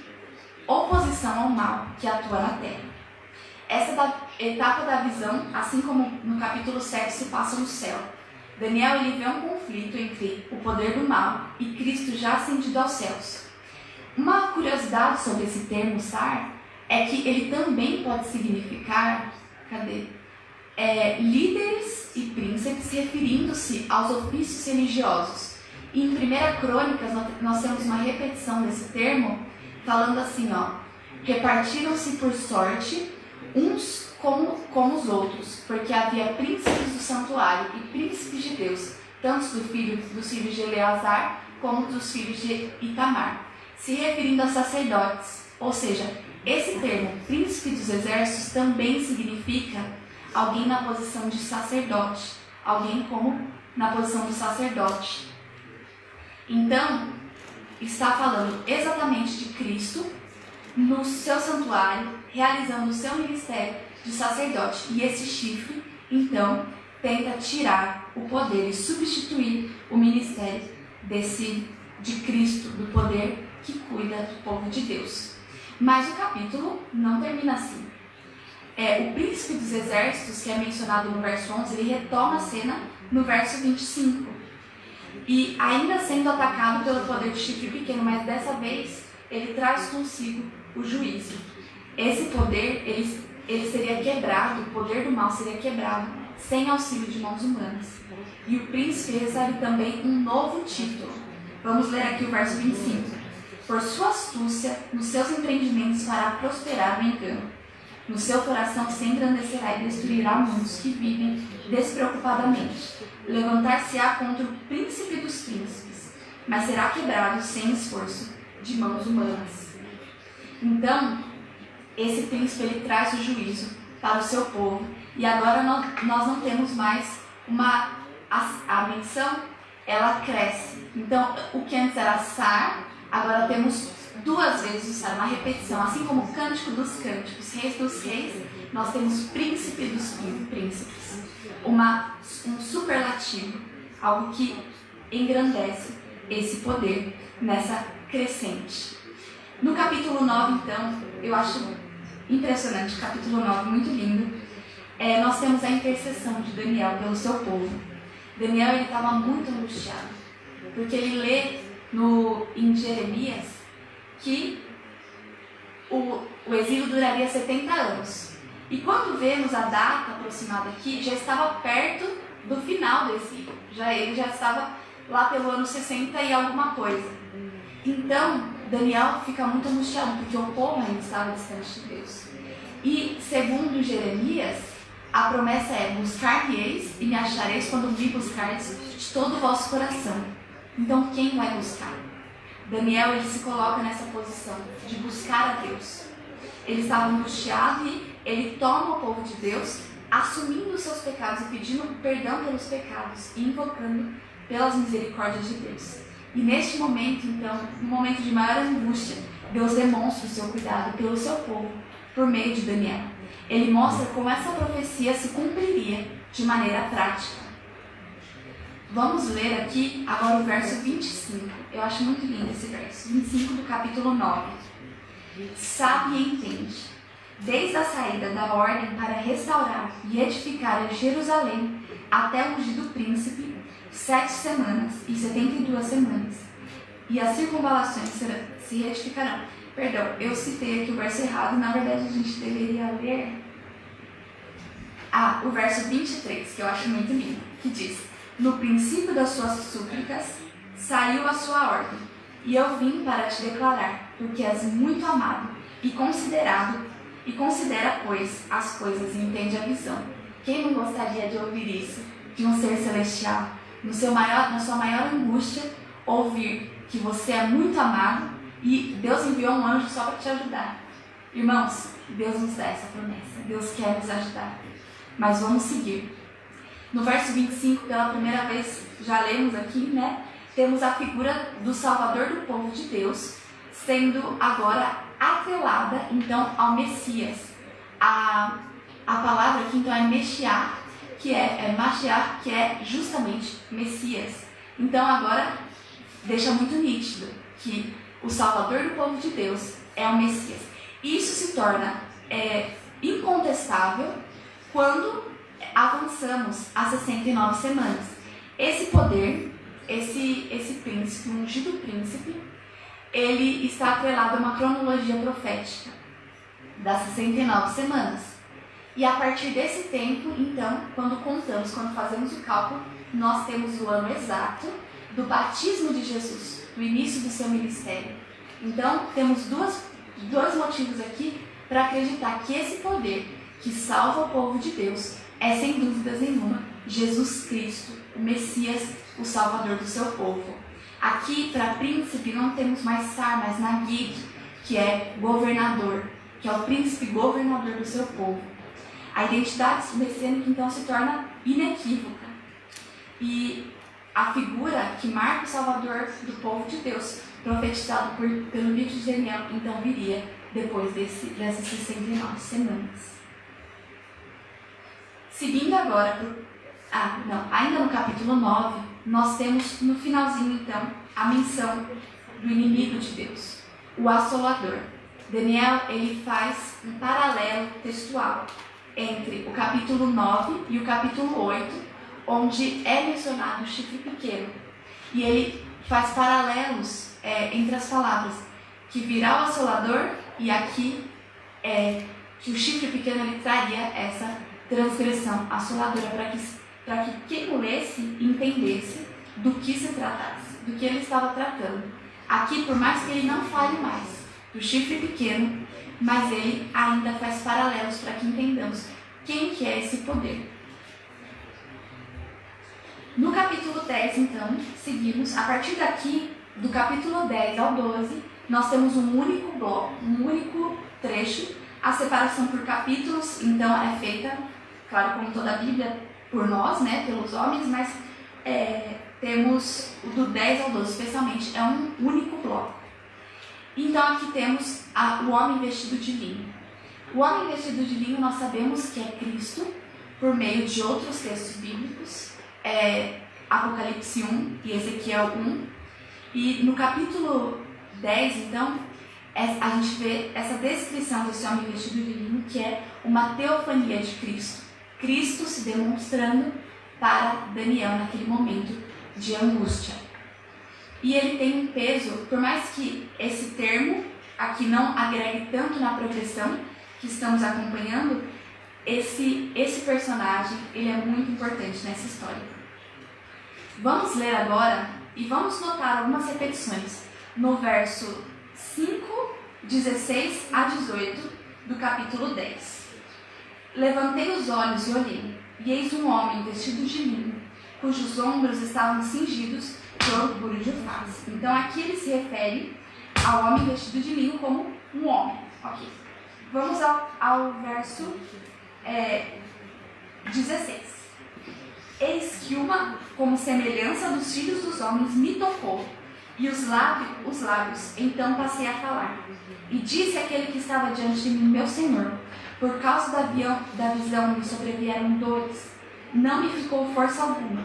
oposição ao mal que atua na terra. Essa etapa da visão, assim como no capítulo 7 se passa no céu. Daniel ele vê um conflito entre o poder do mal e Cristo já ascendido aos céus. Uma curiosidade sobre esse termo Sar é que ele também pode significar, líderes e príncipes, referindo-se aos ofícios religiosos. E em 1 Crônicas nós temos uma repetição desse termo, falando assim, repartiram-se por sorte uns como os outros, porque havia príncipes do santuário e príncipes de Deus, tanto dos filhos de Eleazar como dos filhos de Itamar, se referindo a sacerdotes. Ou seja, esse termo, príncipe dos exércitos, também significa alguém na posição de sacerdote, alguém como na posição do sacerdote. Então, está falando exatamente de Cristo no seu santuário, realizando o seu ministério de sacerdote. E esse chifre, então, tenta tirar o poder e substituir o ministério de Cristo, do poder que cuida do povo de Deus. Mas o capítulo não termina assim. O príncipe dos exércitos, que é mencionado no verso 11, ele retoma a cena no verso 25. E ainda sendo atacado pelo poder do chifre pequeno, mas dessa vez ele traz consigo o juízo. Esse poder, ele seria quebrado, o poder do mal seria quebrado, sem auxílio de mãos humanas. E o príncipe recebe também um novo título. Vamos ler aqui o verso 25. Por sua astúcia, nos seus empreendimentos fará prosperar o engano. No seu coração se engrandecerá e destruirá muitos que vivem despreocupadamente. Levantar-se-á contra o príncipe dos príncipes, mas será quebrado sem esforço de mãos humanas. Então, esse príncipe ele traz o juízo para o seu povo. E agora nós não temos mais a menção, ela cresce. Então, o que antes era Sar, agora temos duas vezes o Sar, uma repetição. Assim como o Cântico dos Cânticos, Reis dos Reis, nós temos Príncipe dos Príncipes. Um superlativo, algo que engrandece esse poder nessa crescente. No capítulo 9, então, eu acho impressionante, capítulo 9, muito lindo. Nós temos a intercessão de Daniel pelo seu povo. Daniel estava muito angustiado, porque ele lê em Jeremias que o exílio duraria 70 anos. E quando vemos a data aproximada aqui, já estava perto do final do exílio. Ele já estava lá pelo ano 60 e alguma coisa. Então, Daniel fica muito angustiado, porque o povo ainda estava distante de Deus. E, segundo Jeremias, a promessa é: buscar-me-eis e me achareis quando me buscardes de todo o vosso coração. Então, quem vai buscar? Daniel, ele se coloca nessa posição de buscar a Deus. Ele estava angustiado e ele toma o povo de Deus, assumindo os seus pecados e pedindo perdão pelos pecados e invocando pelas misericórdias de Deus. E neste momento, então, no momento de maior angústia, Deus demonstra o seu cuidado pelo seu povo por meio de Daniel. Ele mostra como essa profecia se cumpriria de maneira prática. Vamos ler aqui agora o verso 25. Eu acho muito lindo esse verso. 25 do capítulo 9. Sabe e entende, desde a saída da ordem para restaurar e edificar Jerusalém até o ungido príncipe, 7 semanas e 72 semanas. E as circunvalações se retificarão. Perdão, eu citei aqui o verso errado. Na verdade, a gente deveria ler o verso 23, que eu acho muito lindo, que diz: no princípio das suas súplicas saiu a sua ordem, e eu vim para te declarar, porque és muito amado e considerado, e considera, pois, as coisas e entende a visão. Quem não gostaria de ouvir isso? de um ser celestial. Na sua maior angústia, ouvir que você é muito amado e Deus enviou um anjo só para te ajudar. Irmãos, Deus nos dá essa promessa. Deus quer nos ajudar. Mas vamos seguir. No verso 25, pela primeira vez, já lemos aqui, né? Temos a figura do Salvador do povo de Deus, sendo agora atrelada, então, ao Messias. A palavra aqui, então, é Meshiach, que é Mashiach, que é justamente Messias. Então, agora, deixa muito nítido que o Salvador do povo de Deus é o Messias. Isso se torna incontestável quando avançamos a 69 semanas. Esse poder, esse príncipe, um ungido príncipe, ele está atrelado a uma cronologia profética das 69 semanas. E a partir desse tempo, então, quando fazemos o cálculo, nós temos o ano exato do batismo de Jesus, do início do seu ministério. Então, temos dois motivos aqui para acreditar que esse poder que salva o povo de Deus é, sem dúvidas nenhuma, Jesus Cristo, o Messias, o Salvador do seu povo. Aqui, para príncipe, não temos mais Sar, mas Nagid, que é governador, que é o príncipe governador do seu povo. A identidade messiânica, então, se torna inequívoca. E a figura que marca o Salvador do povo de Deus, profetizado pelo livro de Daniel, então viria depois dessas 69 semanas. Seguindo agora, ainda no capítulo 9, nós temos no finalzinho, então, a menção do inimigo de Deus, o assolador. Daniel, ele faz um paralelo textual entre o capítulo 9 e o capítulo 8, onde é mencionado o chifre pequeno. E ele faz paralelos entre as palavras que virá o assolador e aqui que o chifre pequeno ele traria essa transgressão assoladora para que quem lesse entendesse do que se tratasse, do que ele estava tratando. Aqui, por mais que ele não fale mais do chifre pequeno, mas ele ainda faz paralelos para que entendamos quem que é esse poder. No capítulo 10, então, seguimos. A partir daqui, do capítulo 10 ao 12, nós temos um único bloco, um único trecho. A separação por capítulos, então, é feita, claro, como toda a Bíblia, por nós, né, pelos homens, mas temos o do 10 ao 12, especialmente, é um único bloco. Então, aqui temos o homem vestido de linho. O homem vestido de linho, nós sabemos que é Cristo, por meio de outros textos bíblicos, Apocalipse 1 e Ezequiel 1. E no capítulo 10, então, a gente vê essa descrição desse homem vestido de linho, que é uma teofania de Cristo. Cristo se demonstrando para Daniel naquele momento de angústia. E ele tem um peso, por mais que esse termo aqui não agregue tanto na progressão que estamos acompanhando, esse personagem ele é muito importante nessa história. Vamos ler agora e vamos notar algumas repetições no verso 5, 16 a 18 do capítulo 10. Levantei os olhos e olhei, e eis um homem vestido de linho, cujos ombros estavam cingidos de orgulho de face. Então aqui ele se refere ao homem vestido de linho como um homem. Ok. Vamos ao verso 16. Eis que uma, como semelhança dos filhos dos homens, me tocou, e os lábios, então passei a falar. E disse àquele que estava diante de mim, meu Senhor, por causa da visão me sobrevieram dores, não me ficou força alguma.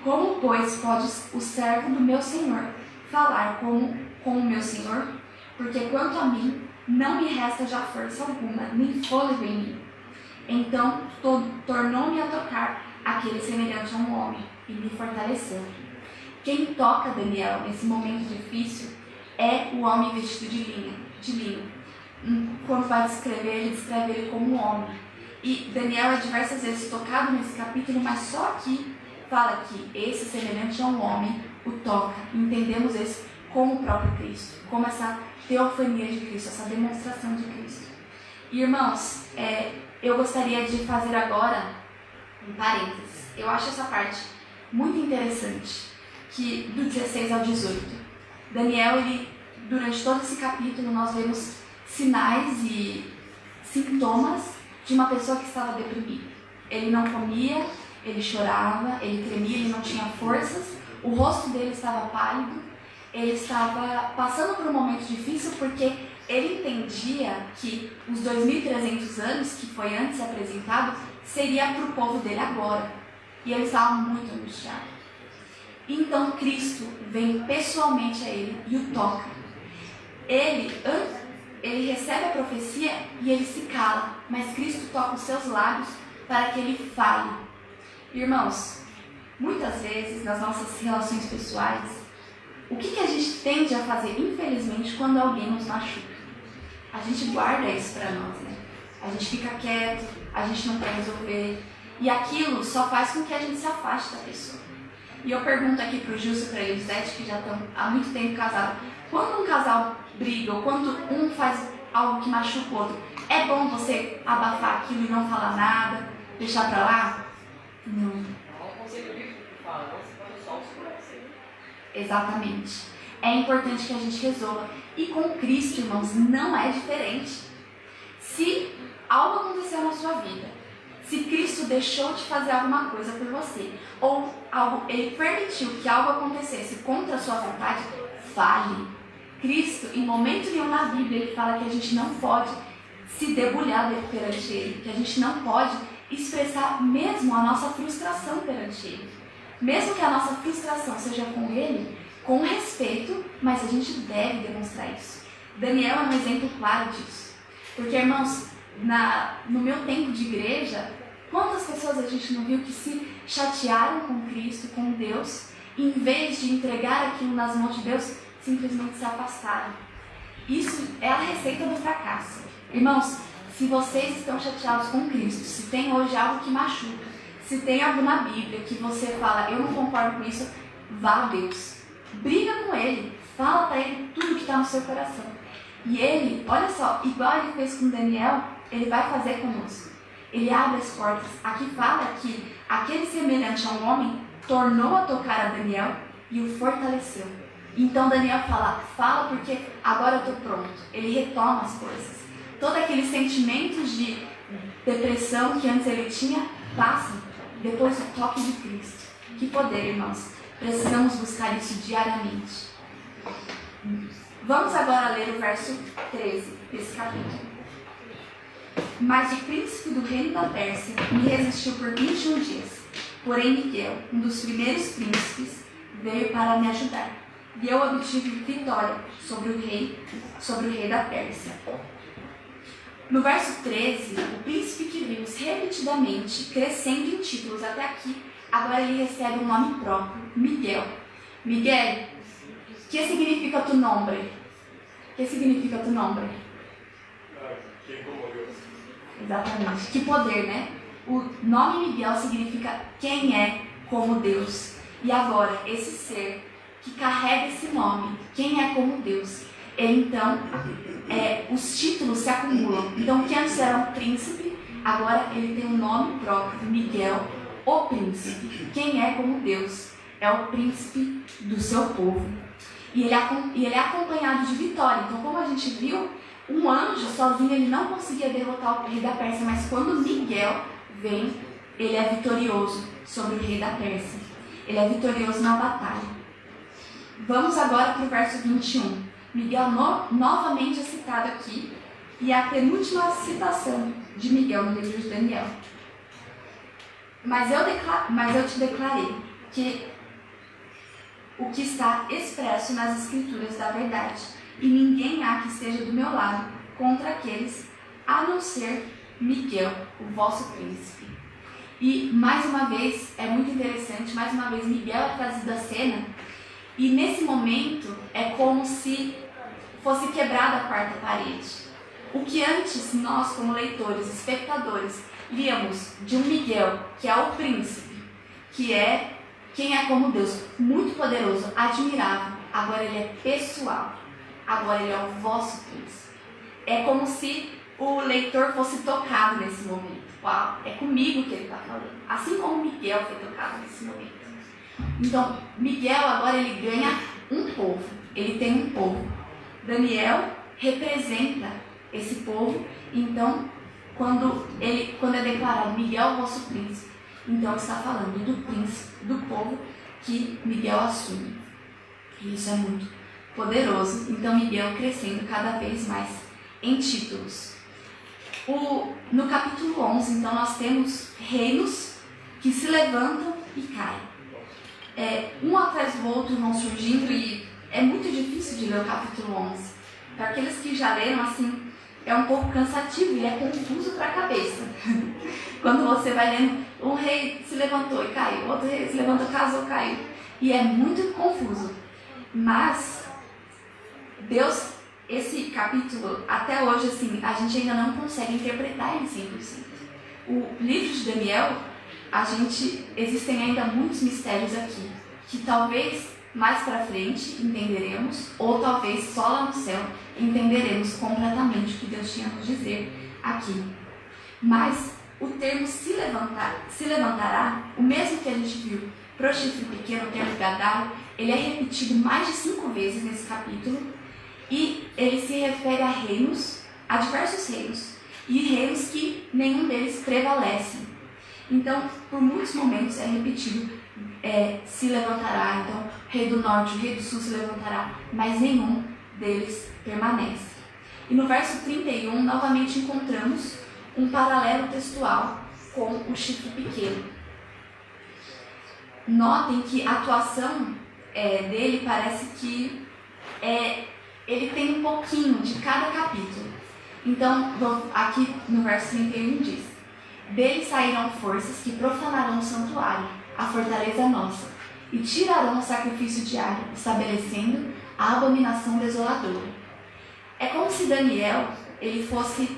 Como, pois, pode o servo do meu Senhor falar com o meu Senhor? Porque quanto a mim, não me resta já força alguma, nem fôlego em mim. Então tornou-me a tocar aquele semelhante a um homem, e me fortaleceu. Quem toca Daniel nesse momento difícil é o homem vestido de linho. Quando vai descrever, ele descreve ele como um homem. E Daniel é diversas vezes tocado nesse capítulo, mas só aqui fala que esse semelhante a um homem o toca. Entendemos isso como o próprio Cristo, como essa teofania de Cristo, essa demonstração de Cristo. E, irmãos, eu gostaria de fazer agora em parênteses. Eu acho essa parte muito interessante, que do 16 ao 18. Daniel, durante todo esse capítulo, nós vemos sinais e sintomas de uma pessoa que estava deprimida. Ele não comia, ele chorava, ele tremia, ele não tinha forças, o rosto dele estava pálido, ele estava passando por um momento difícil porque ele entendia que os 2.300 anos que foi antes apresentado seria para o povo dele agora. E ele estava muito angustiado. Então Cristo vem pessoalmente a ele e o toca. Ele recebe a profecia e ele se cala, mas Cristo toca os seus lábios para que ele fale. Irmãos, muitas vezes nas nossas relações pessoais, o que a gente tende a fazer, infelizmente, quando alguém nos machuca? A gente guarda isso para nós, né? A gente fica quieto, a gente não quer resolver, e aquilo só faz com que a gente se afaste da pessoa. E eu pergunto aqui pro Gilson e pra Elisete, que já estão há muito tempo casados, quando um casal briga, ou quando um faz algo que machuca o outro, é bom você abafar aquilo e não falar nada, deixar pra lá? Não. Exatamente. É importante que a gente resolva. E com Cristo, irmãos, não é diferente. Se algo aconteceu na sua vida, se Cristo deixou de fazer alguma coisa por você, ou Ele permitiu que algo acontecesse contra a sua vontade, fale. Cristo, em momento nenhum na Bíblia, Ele fala que a gente não pode se debulhar perante Ele, que a gente não pode expressar mesmo a nossa frustração perante Ele. Mesmo que a nossa frustração seja com Ele, com respeito, mas a gente deve demonstrar isso. Daniel é um exemplo claro disso. Porque, irmãos, no meu tempo de igreja, quantas pessoas a gente não viu que se chatearam com Cristo, com Deus, e em vez de entregar aquilo nas mãos de Deus, simplesmente se afastaram. Isso é a receita do fracasso. Irmãos, se vocês estão chateados com Cristo, se tem hoje algo que machuca, se tem algo na Bíblia que você fala, eu não concordo com isso, vá a Deus. Briga com Ele, fala para Ele tudo que está no seu coração. E Ele, olha só, igual Ele fez com Daniel, Ele vai fazer conosco. Ele abre as portas. Aqui fala que aquele semelhante a um homem tornou a tocar a Daniel e o fortaleceu. Então Daniel fala porque agora eu estou pronto. Ele retoma as coisas. Todos aqueles sentimentos de depressão que antes ele tinha, passam depois do toque de Cristo. Que poder, irmãos. Precisamos buscar isso diariamente. Vamos agora ler o verso 13 desse capítulo. Mas o príncipe do reino da Pérsia me resistiu por 21 dias. Porém Miguel, um dos primeiros príncipes, veio para me ajudar. E eu obtive vitória sobre o rei da Pérsia. No verso 13, o príncipe que vimos repetidamente crescendo em títulos até aqui, agora ele recebe um nome próprio, Miguel. Miguel, o que significa tu nombre? O que significa tu nombre? Exatamente. Que poder, né? O nome Miguel significa quem é como Deus. E agora, esse ser que carrega esse nome, quem é como Deus, ele então, os títulos se acumulam. Então, o que antes era um príncipe, agora ele tem um nome próprio, Miguel, o príncipe. Quem é como Deus? É o príncipe do seu povo. E ele é acompanhado de vitória. Então, como a gente viu, um anjo sozinho ele não conseguia derrotar o rei da Pérsia, mas quando Miguel vem, ele é vitorioso sobre o rei da Pérsia. Ele é vitorioso na batalha. Vamos agora para o verso 21. Miguel novamente é citado aqui, e é a penúltima citação de Miguel no livro de Daniel. Mas eu te declarei que o que está expresso nas escrituras da verdade, e ninguém há que esteja do meu lado contra aqueles, a não ser Miguel, o vosso príncipe. E mais uma vez, é muito interessante, mais uma vez Miguel é trazido à cena, e nesse momento é como se fosse quebrada a quarta parede. O que antes nós, como leitores, espectadores, víamos de um Miguel, que é o príncipe, que é quem é como Deus, muito poderoso, admirável, agora ele é pessoal, agora ele é o vosso príncipe. É como se o leitor fosse tocado nesse momento. Uau, é comigo que ele está falando. Assim como Miguel foi tocado nesse momento. Então, Miguel agora ele ganha um povo. Ele tem um povo. Daniel representa esse povo. Então, quando é declarado Miguel, vosso príncipe, então está falando do príncipe, do povo que Miguel assume. E isso é muito poderoso. Então, Miguel crescendo cada vez mais em títulos. No capítulo 11, então, nós temos reinos que se levantam e caem. Um atrás do outro vão surgindo e é muito difícil de ler o capítulo 11. Para aqueles que já leram, assim, é um pouco cansativo e é confuso para a cabeça. Quando você vai lendo, um rei se levantou e caiu, outro rei se levantou, casou, caiu. E é muito confuso. Mas Deus, esse capítulo, até hoje, assim, a gente ainda não consegue interpretar ele 100%. O livro de Daniel, existem ainda muitos mistérios aqui, que talvez mais para frente entenderemos, ou talvez só lá no céu entenderemos completamente o que Deus tinha a nos dizer aqui. Mas o termo se levantará, o mesmo que a gente viu para o chifre pequeno, o termo Gadar, ele é repetido mais de 5 vezes nesse capítulo, e ele se refere a reinos, a diversos reinos, e reinos que nenhum deles prevalece. Então, por muitos momentos é repetido, se levantará, então, o rei do norte, o rei do sul se levantará, mas nenhum deles permanece. E no verso 31, novamente encontramos um paralelo textual com o chifre pequeno. Notem que a atuação dele parece que ele tem um pouquinho de cada capítulo. Então, aqui no verso 31 diz: dele sairão forças que profanarão o santuário, a fortaleza nossa, e tirarão o sacrifício diário, estabelecendo a abominação desoladora. É como se Daniel ele fosse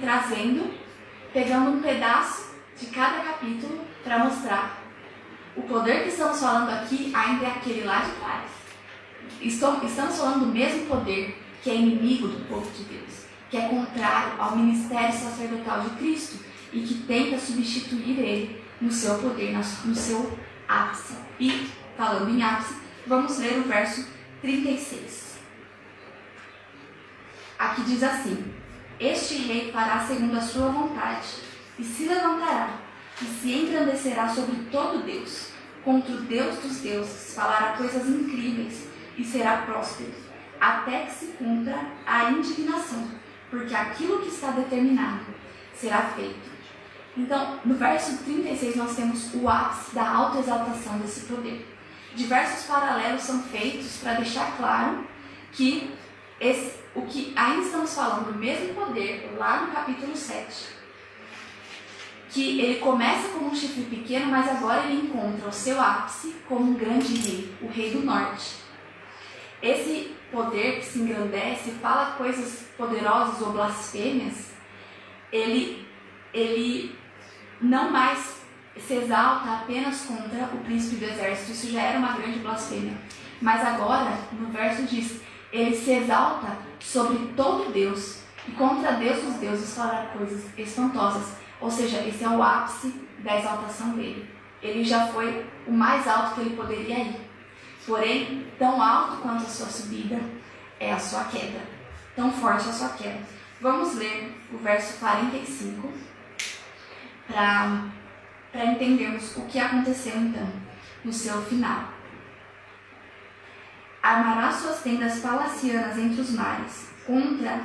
pegando um pedaço de cada capítulo para mostrar o poder que estamos falando aqui ainda é aquele lá de trás. Estamos falando do mesmo poder que é inimigo do povo de Deus, que é contrário ao ministério sacerdotal de Cristo e que tenta substituir ele no seu poder, no seu ápice. E, falando em ápice, vamos ler o verso 36. Aqui diz assim: este rei fará segundo a sua vontade, e se levantará, e se engrandecerá sobre todo Deus, contra o Deus dos deuses, falará coisas incríveis, e será próspero, até que se cumpra a indignação, porque aquilo que está determinado será feito. Então, no verso 36, nós temos o ápice da autoexaltação desse poder. Diversos paralelos são feitos para deixar claro que o que ainda estamos falando do mesmo poder, lá no capítulo 7, que ele começa como um chifre pequeno, mas agora ele encontra o seu ápice como um grande rei, o rei do norte. Esse poder que se engrandece, fala coisas poderosas ou blasfêmias, ele não mais se exalta apenas contra o príncipe do exército, isso já era uma grande blasfêmia. Mas agora, no verso diz, ele se exalta sobre todo Deus, e contra Deus dos deuses falar coisas espantosas. Ou seja, esse é o ápice da exaltação dele. Ele já foi o mais alto que ele poderia ir. Porém, tão alto quanto a sua subida é a sua queda. Tão forte a sua queda. Vamos ler o verso 45 para entendermos o que aconteceu então no seu final. Armará suas tendas palacianas entre os mares, contra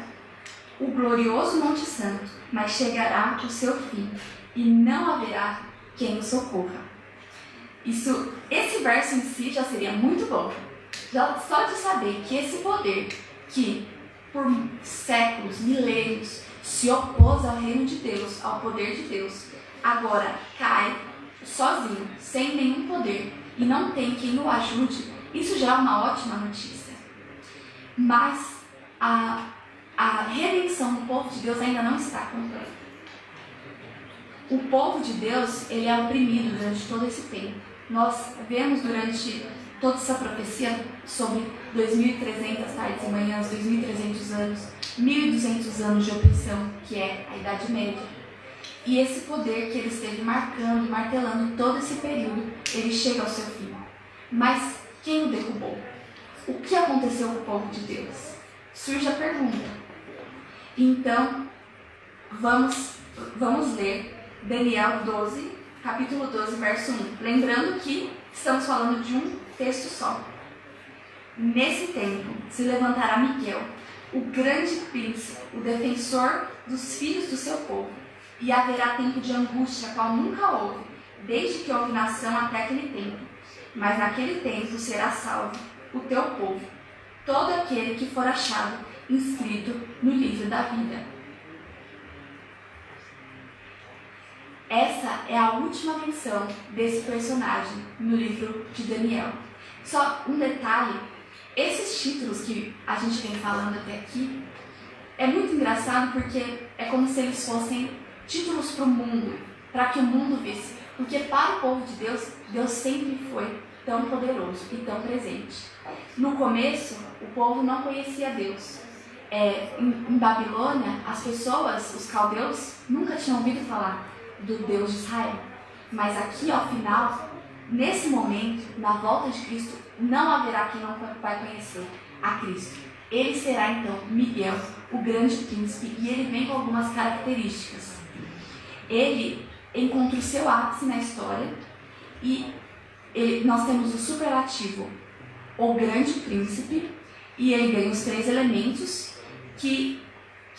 o glorioso Monte Santo, mas chegará o seu fim, e não haverá quem o socorra. Esse verso em si já seria muito bom. Só de saber que esse poder, que por séculos, milênios, se opôs ao reino de Deus, ao poder de Deus, agora cai sozinho, sem nenhum poder, e não tem quem o ajude, isso já é uma ótima notícia. Mas a redenção do povo de Deus ainda não está completa. O povo de Deus, ele é oprimido durante todo esse tempo. Nós vemos durante toda essa profecia sobre 2.300 tardes e manhãs, 2.300 anos, 1.200 anos de opressão, que é a Idade Média. E esse poder que ele esteve marcando, martelando todo esse período, ele chega ao seu fim. Mas quem o derrubou? O que aconteceu com o povo de Deus? Surge a pergunta. Então, vamos ler Daniel 12, capítulo 12, verso 1. Lembrando que estamos falando de um texto só. Nesse tempo se levantará Miguel, o grande príncipe, o defensor dos filhos do seu povo. E haverá tempo de angústia, qual nunca houve, desde que houve nação até aquele tempo. Mas naquele tempo será salvo o teu povo, todo aquele que for achado inscrito no livro da vida. Essa é a última menção desse personagem no livro de Daniel. Só um detalhe, esses títulos que a gente vem falando até aqui, é muito engraçado porque é como se eles fossem títulos para o mundo, para que o mundo visse. Porque para o povo de Deus, Deus sempre foi tão poderoso e tão presente. No começo, o povo não conhecia Deus. Em Babilônia, as pessoas, os caldeus, nunca tinham ouvido falar do Deus de Israel. Mas aqui, ao final, nesse momento, na volta de Cristo, não haverá quem não vai conhecer a Cristo. Ele será, então, Miguel, o grande príncipe, e ele vem com algumas características. Ele encontra o seu ápice na história e nós temos o superlativo, o grande príncipe, e ele ganha os 3 elementos, que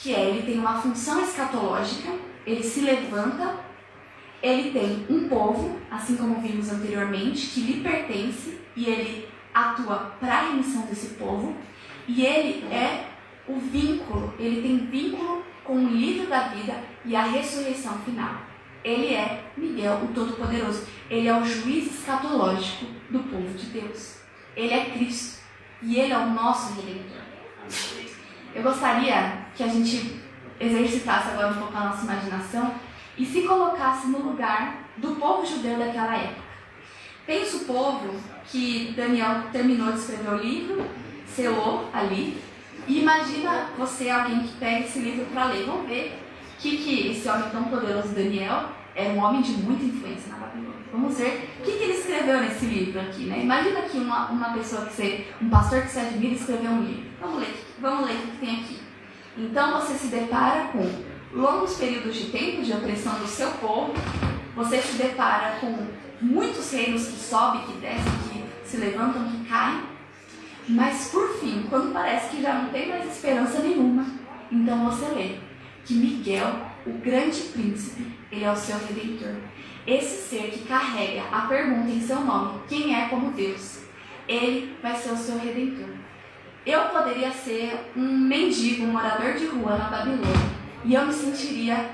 ele tem uma função escatológica, ele se levanta, ele tem um povo, assim como vimos anteriormente, que lhe pertence, e ele atua para a remissão desse povo, e ele é o vínculo, ele tem vínculo com o livro da vida e a ressurreição final. Ele é Miguel, o Todo-Poderoso. Ele é o juiz escatológico do povo de Deus. Ele é Cristo e ele é o nosso Redentor. Eu gostaria que a gente exercitasse agora um pouco a nossa imaginação e se colocasse no lugar do povo judeu daquela época. Pensa o povo que Daniel terminou de escrever o livro, selou ali, e imagina você, alguém que pega esse livro para ler. Vamos ver que esse homem tão poderoso, Daniel, era um homem de muita influência na Babilônia. Vamos ver o que ele escreveu nesse livro aqui, né? Imagina que uma pessoa um pastor que você admira escreveu um livro. Vamos ler o que tem aqui. Então você se depara com longos períodos de tempo de opressão do seu povo, você se depara com muitos reinos que sobem, que descem, que se levantam, que caem, mas por fim, quando parece que já não tem mais esperança nenhuma, então você lê que Miguel, o grande príncipe, ele é o seu redentor. Esse ser que carrega a pergunta em seu nome, quem é como Deus, ele vai ser o seu redentor. Eu poderia ser um mendigo, um morador de rua na Babilônia, e eu me sentiria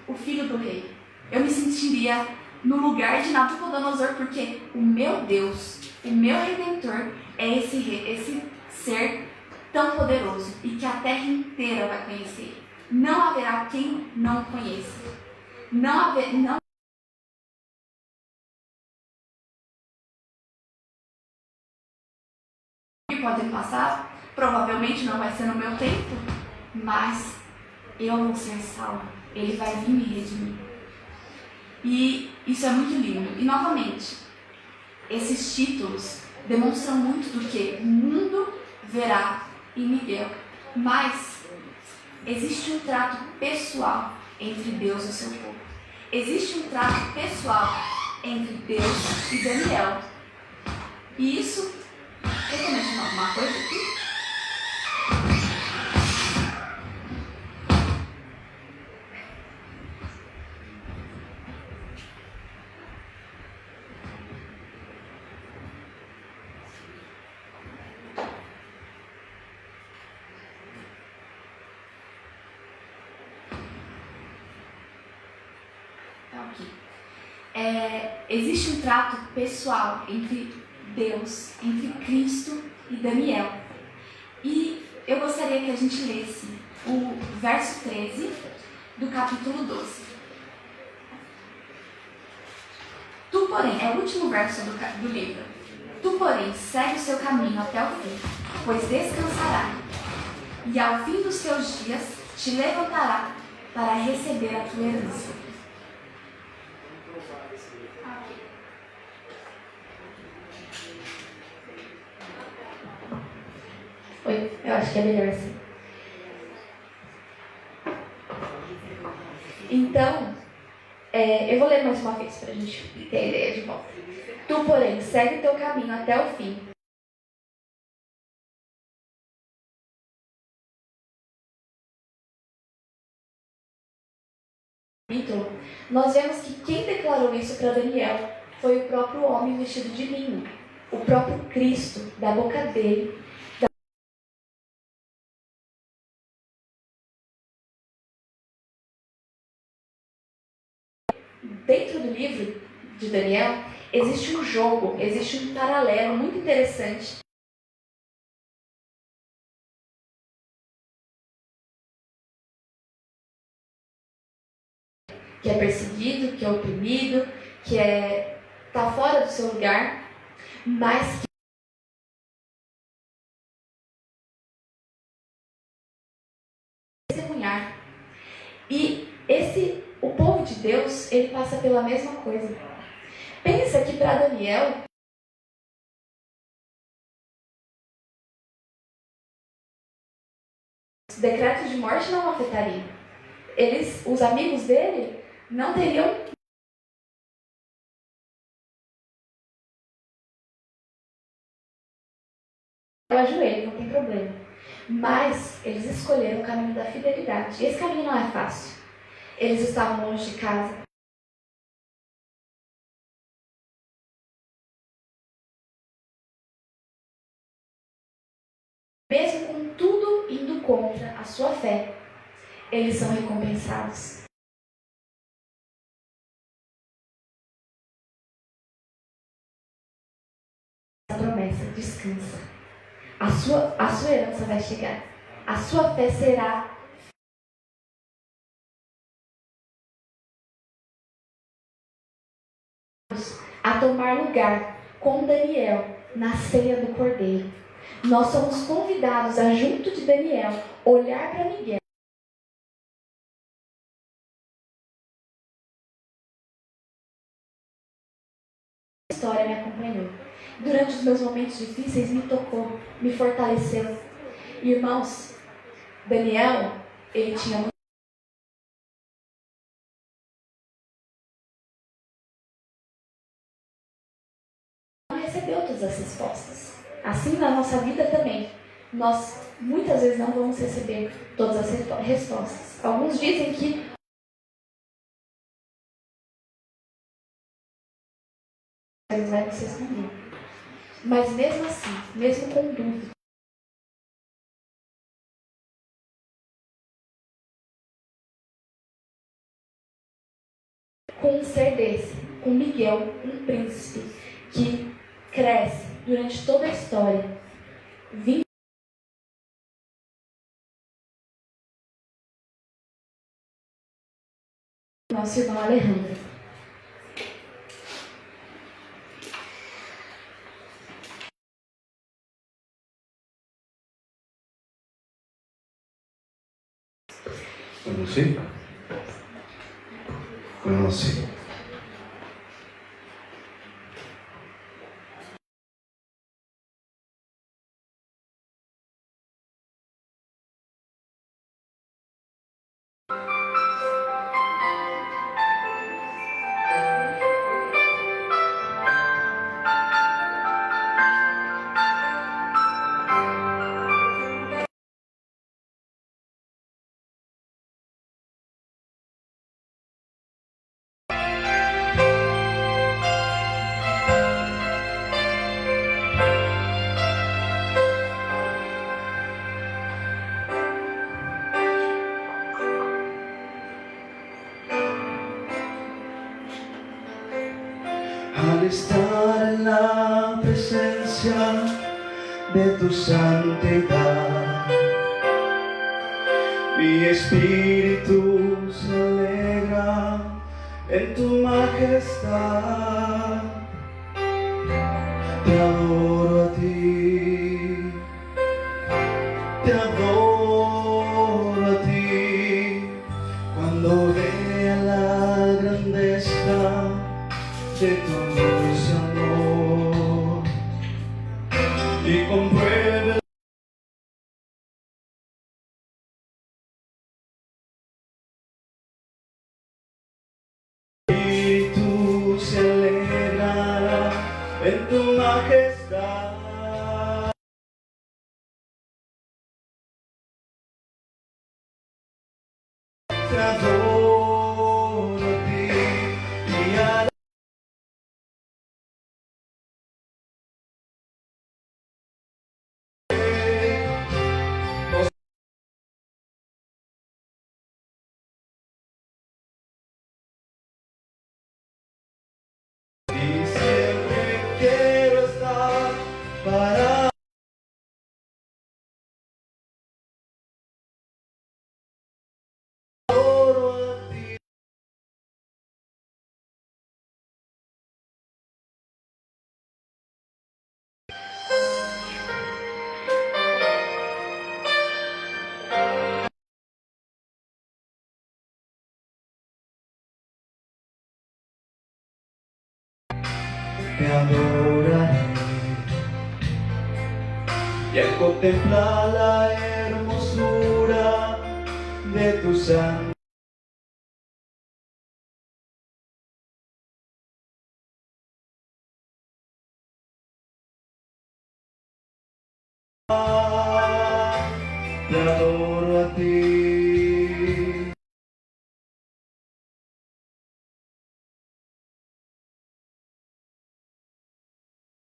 o filho do rei. Eu me sentiria no lugar de Nabucodonosor, porque o meu Deus, o meu redentor, é esse ser tão poderoso e que a terra inteira vai conhecer. Não haverá quem não conheça. Não podem passar, provavelmente não vai ser no meu tempo, mas eu vou ser salvo. Ele vai vir me redimir. E isso é muito lindo. E novamente, esses títulos demonstram muito do que o mundo verá em Miguel. Mas existe um trato pessoal entre Deus e o seu povo. Existe um trato pessoal entre Deus e Daniel. E isso... Eu estou mexendo alguma coisa aqui? Existe um trato pessoal entre Deus, entre Cristo e Daniel. E eu gostaria que a gente lesse o verso 13 do capítulo 12. Tu, porém, é o último verso do livro. Tu, porém, segue o seu caminho até o fim, pois descansará. E ao fim dos teus dias te levantará para receber a tua herança. Oi, eu acho que é melhor assim. Então, eu vou ler mais uma vez para a gente ter a ideia de volta. Tu, porém, segue o teu caminho até o fim. Nós vemos que quem declarou isso para Daniel foi o próprio homem vestido de linho, o próprio Cristo, da boca dele. Dentro do livro de Daniel, existe um jogo, existe um paralelo muito interessante. Que é perseguido, que é oprimido, que está fora do seu lugar, mas que testemunhar. E o povo de Deus, ele passa pela mesma coisa. Pensa que para Daniel, o decreto de morte não afetaria. Os amigos dele, não teriam o ajoelho, não tem problema. Mas eles escolheram o caminho da fidelidade. E esse caminho não é fácil. Eles estavam longe de casa. Mesmo com tudo indo contra a sua fé, eles são recompensados. A promessa, descansa. A sua herança vai chegar. A sua fé será a tomar lugar com Daniel na ceia do Cordeiro. Nós somos convidados a, junto de Daniel, olhar para Miguel. A história me acompanhou. Durante os meus momentos difíceis, me tocou, me fortaleceu. Irmãos, Daniel, ele tinha muito. Não recebeu todas as respostas. Assim, na nossa vida também, nós muitas vezes não vamos receber todas as respostas. Alguns dizem que Deus vai nos responder. Mas mesmo assim, mesmo com dúvida, com um ser desse, com Miguel, um príncipe que cresce durante toda a história, nosso irmão Alejandro. Conheci? Al estar en la presencia de tu santidad, mi espíritu se alegra en tu majestad. Te te adoro a ti, te adoro a ti, cuando vea la grandeza de tu dulce amor y compruebe y tú se alegrará en tu majestad. Te adoro a ti y a y siempre quiero estar para adoro a ti. Te adoraré y al contemplar la hermosura de tu santidad te adoro a ti.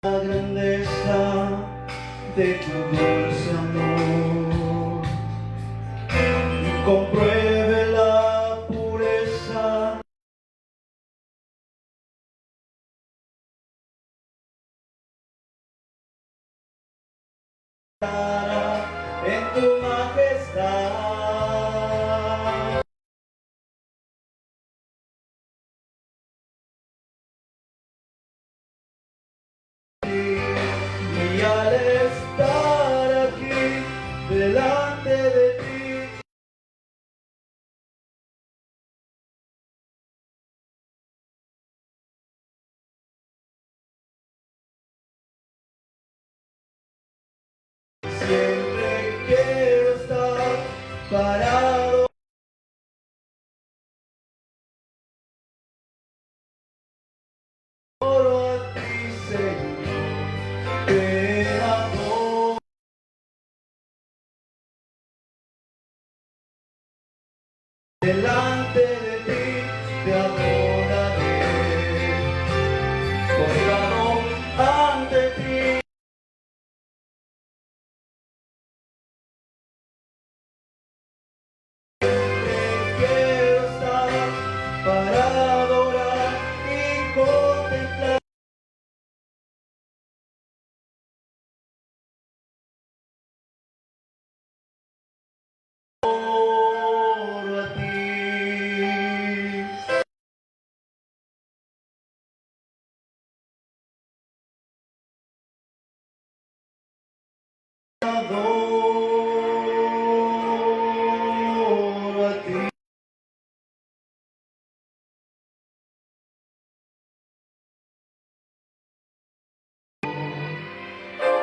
La grandeza de tu dulce amor, compruebe la pureza en tu majestad. Y al estar aquí delante de ti, siempre quiero estar parado. Adoro a ti, Señor, te adoro. Delante de ti te adoraré, postrado ante ti. Quiero estar para adorar y contemplar. Adoro a ti. Adoro a ti.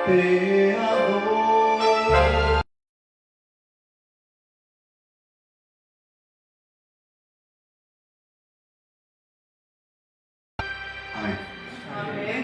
Te adoro. Amén. Amém.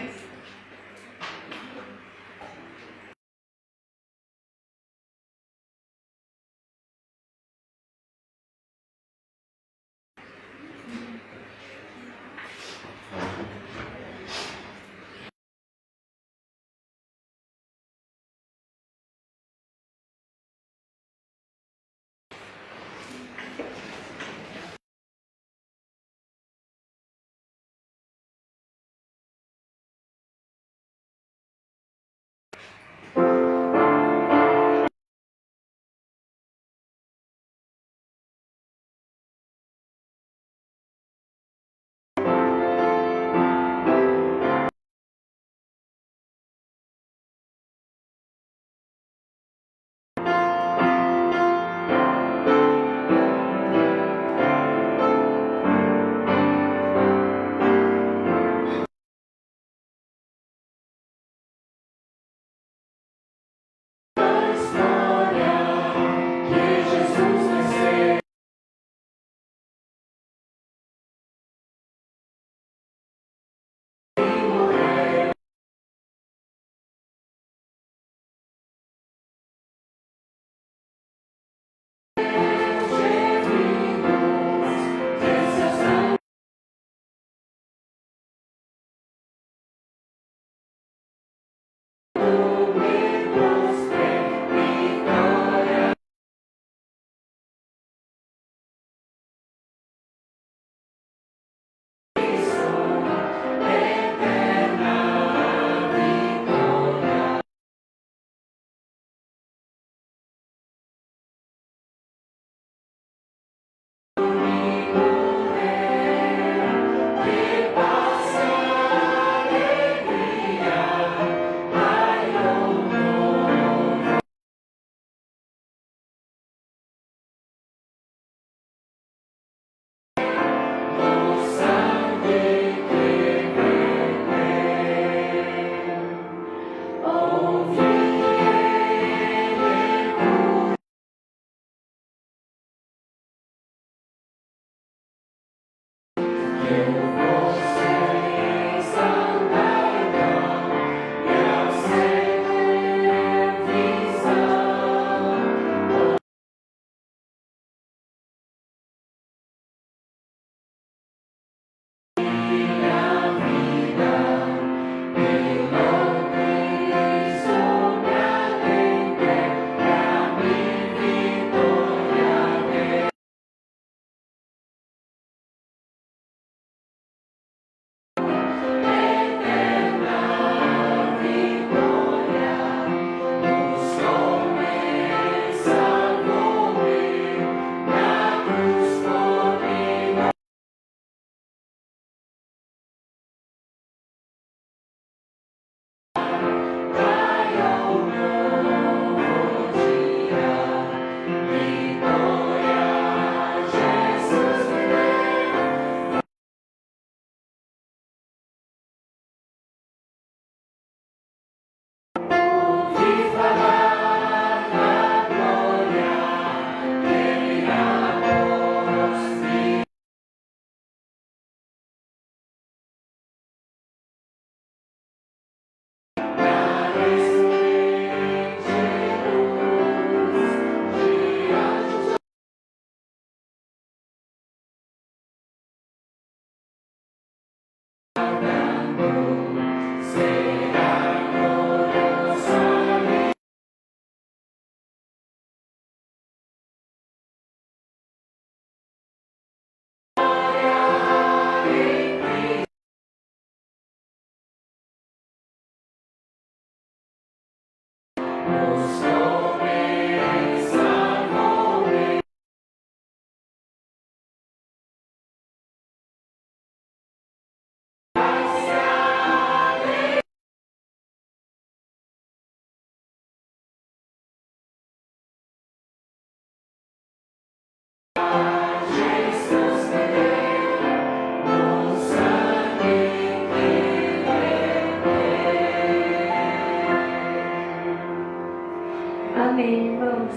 Amém, irmãos.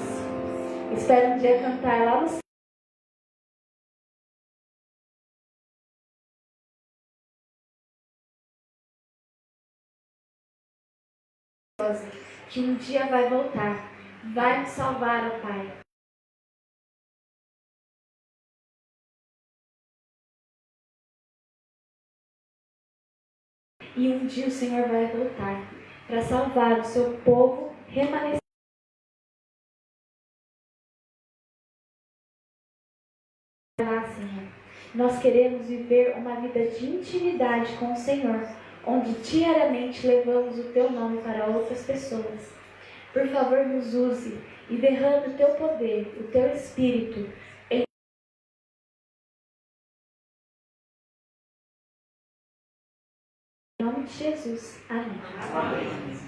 Espero um dia cantar lá no céu. Que um dia vai voltar, vai nos salvar, ó Pai. E um dia o Senhor vai voltar para salvar o seu povo remanescente. Senhor, nós queremos viver uma vida de intimidade com o Senhor, onde diariamente levamos o Teu nome para outras pessoas. Por favor, nos use e derrame o Teu poder, o Teu Espírito, em nome de Jesus. Amém.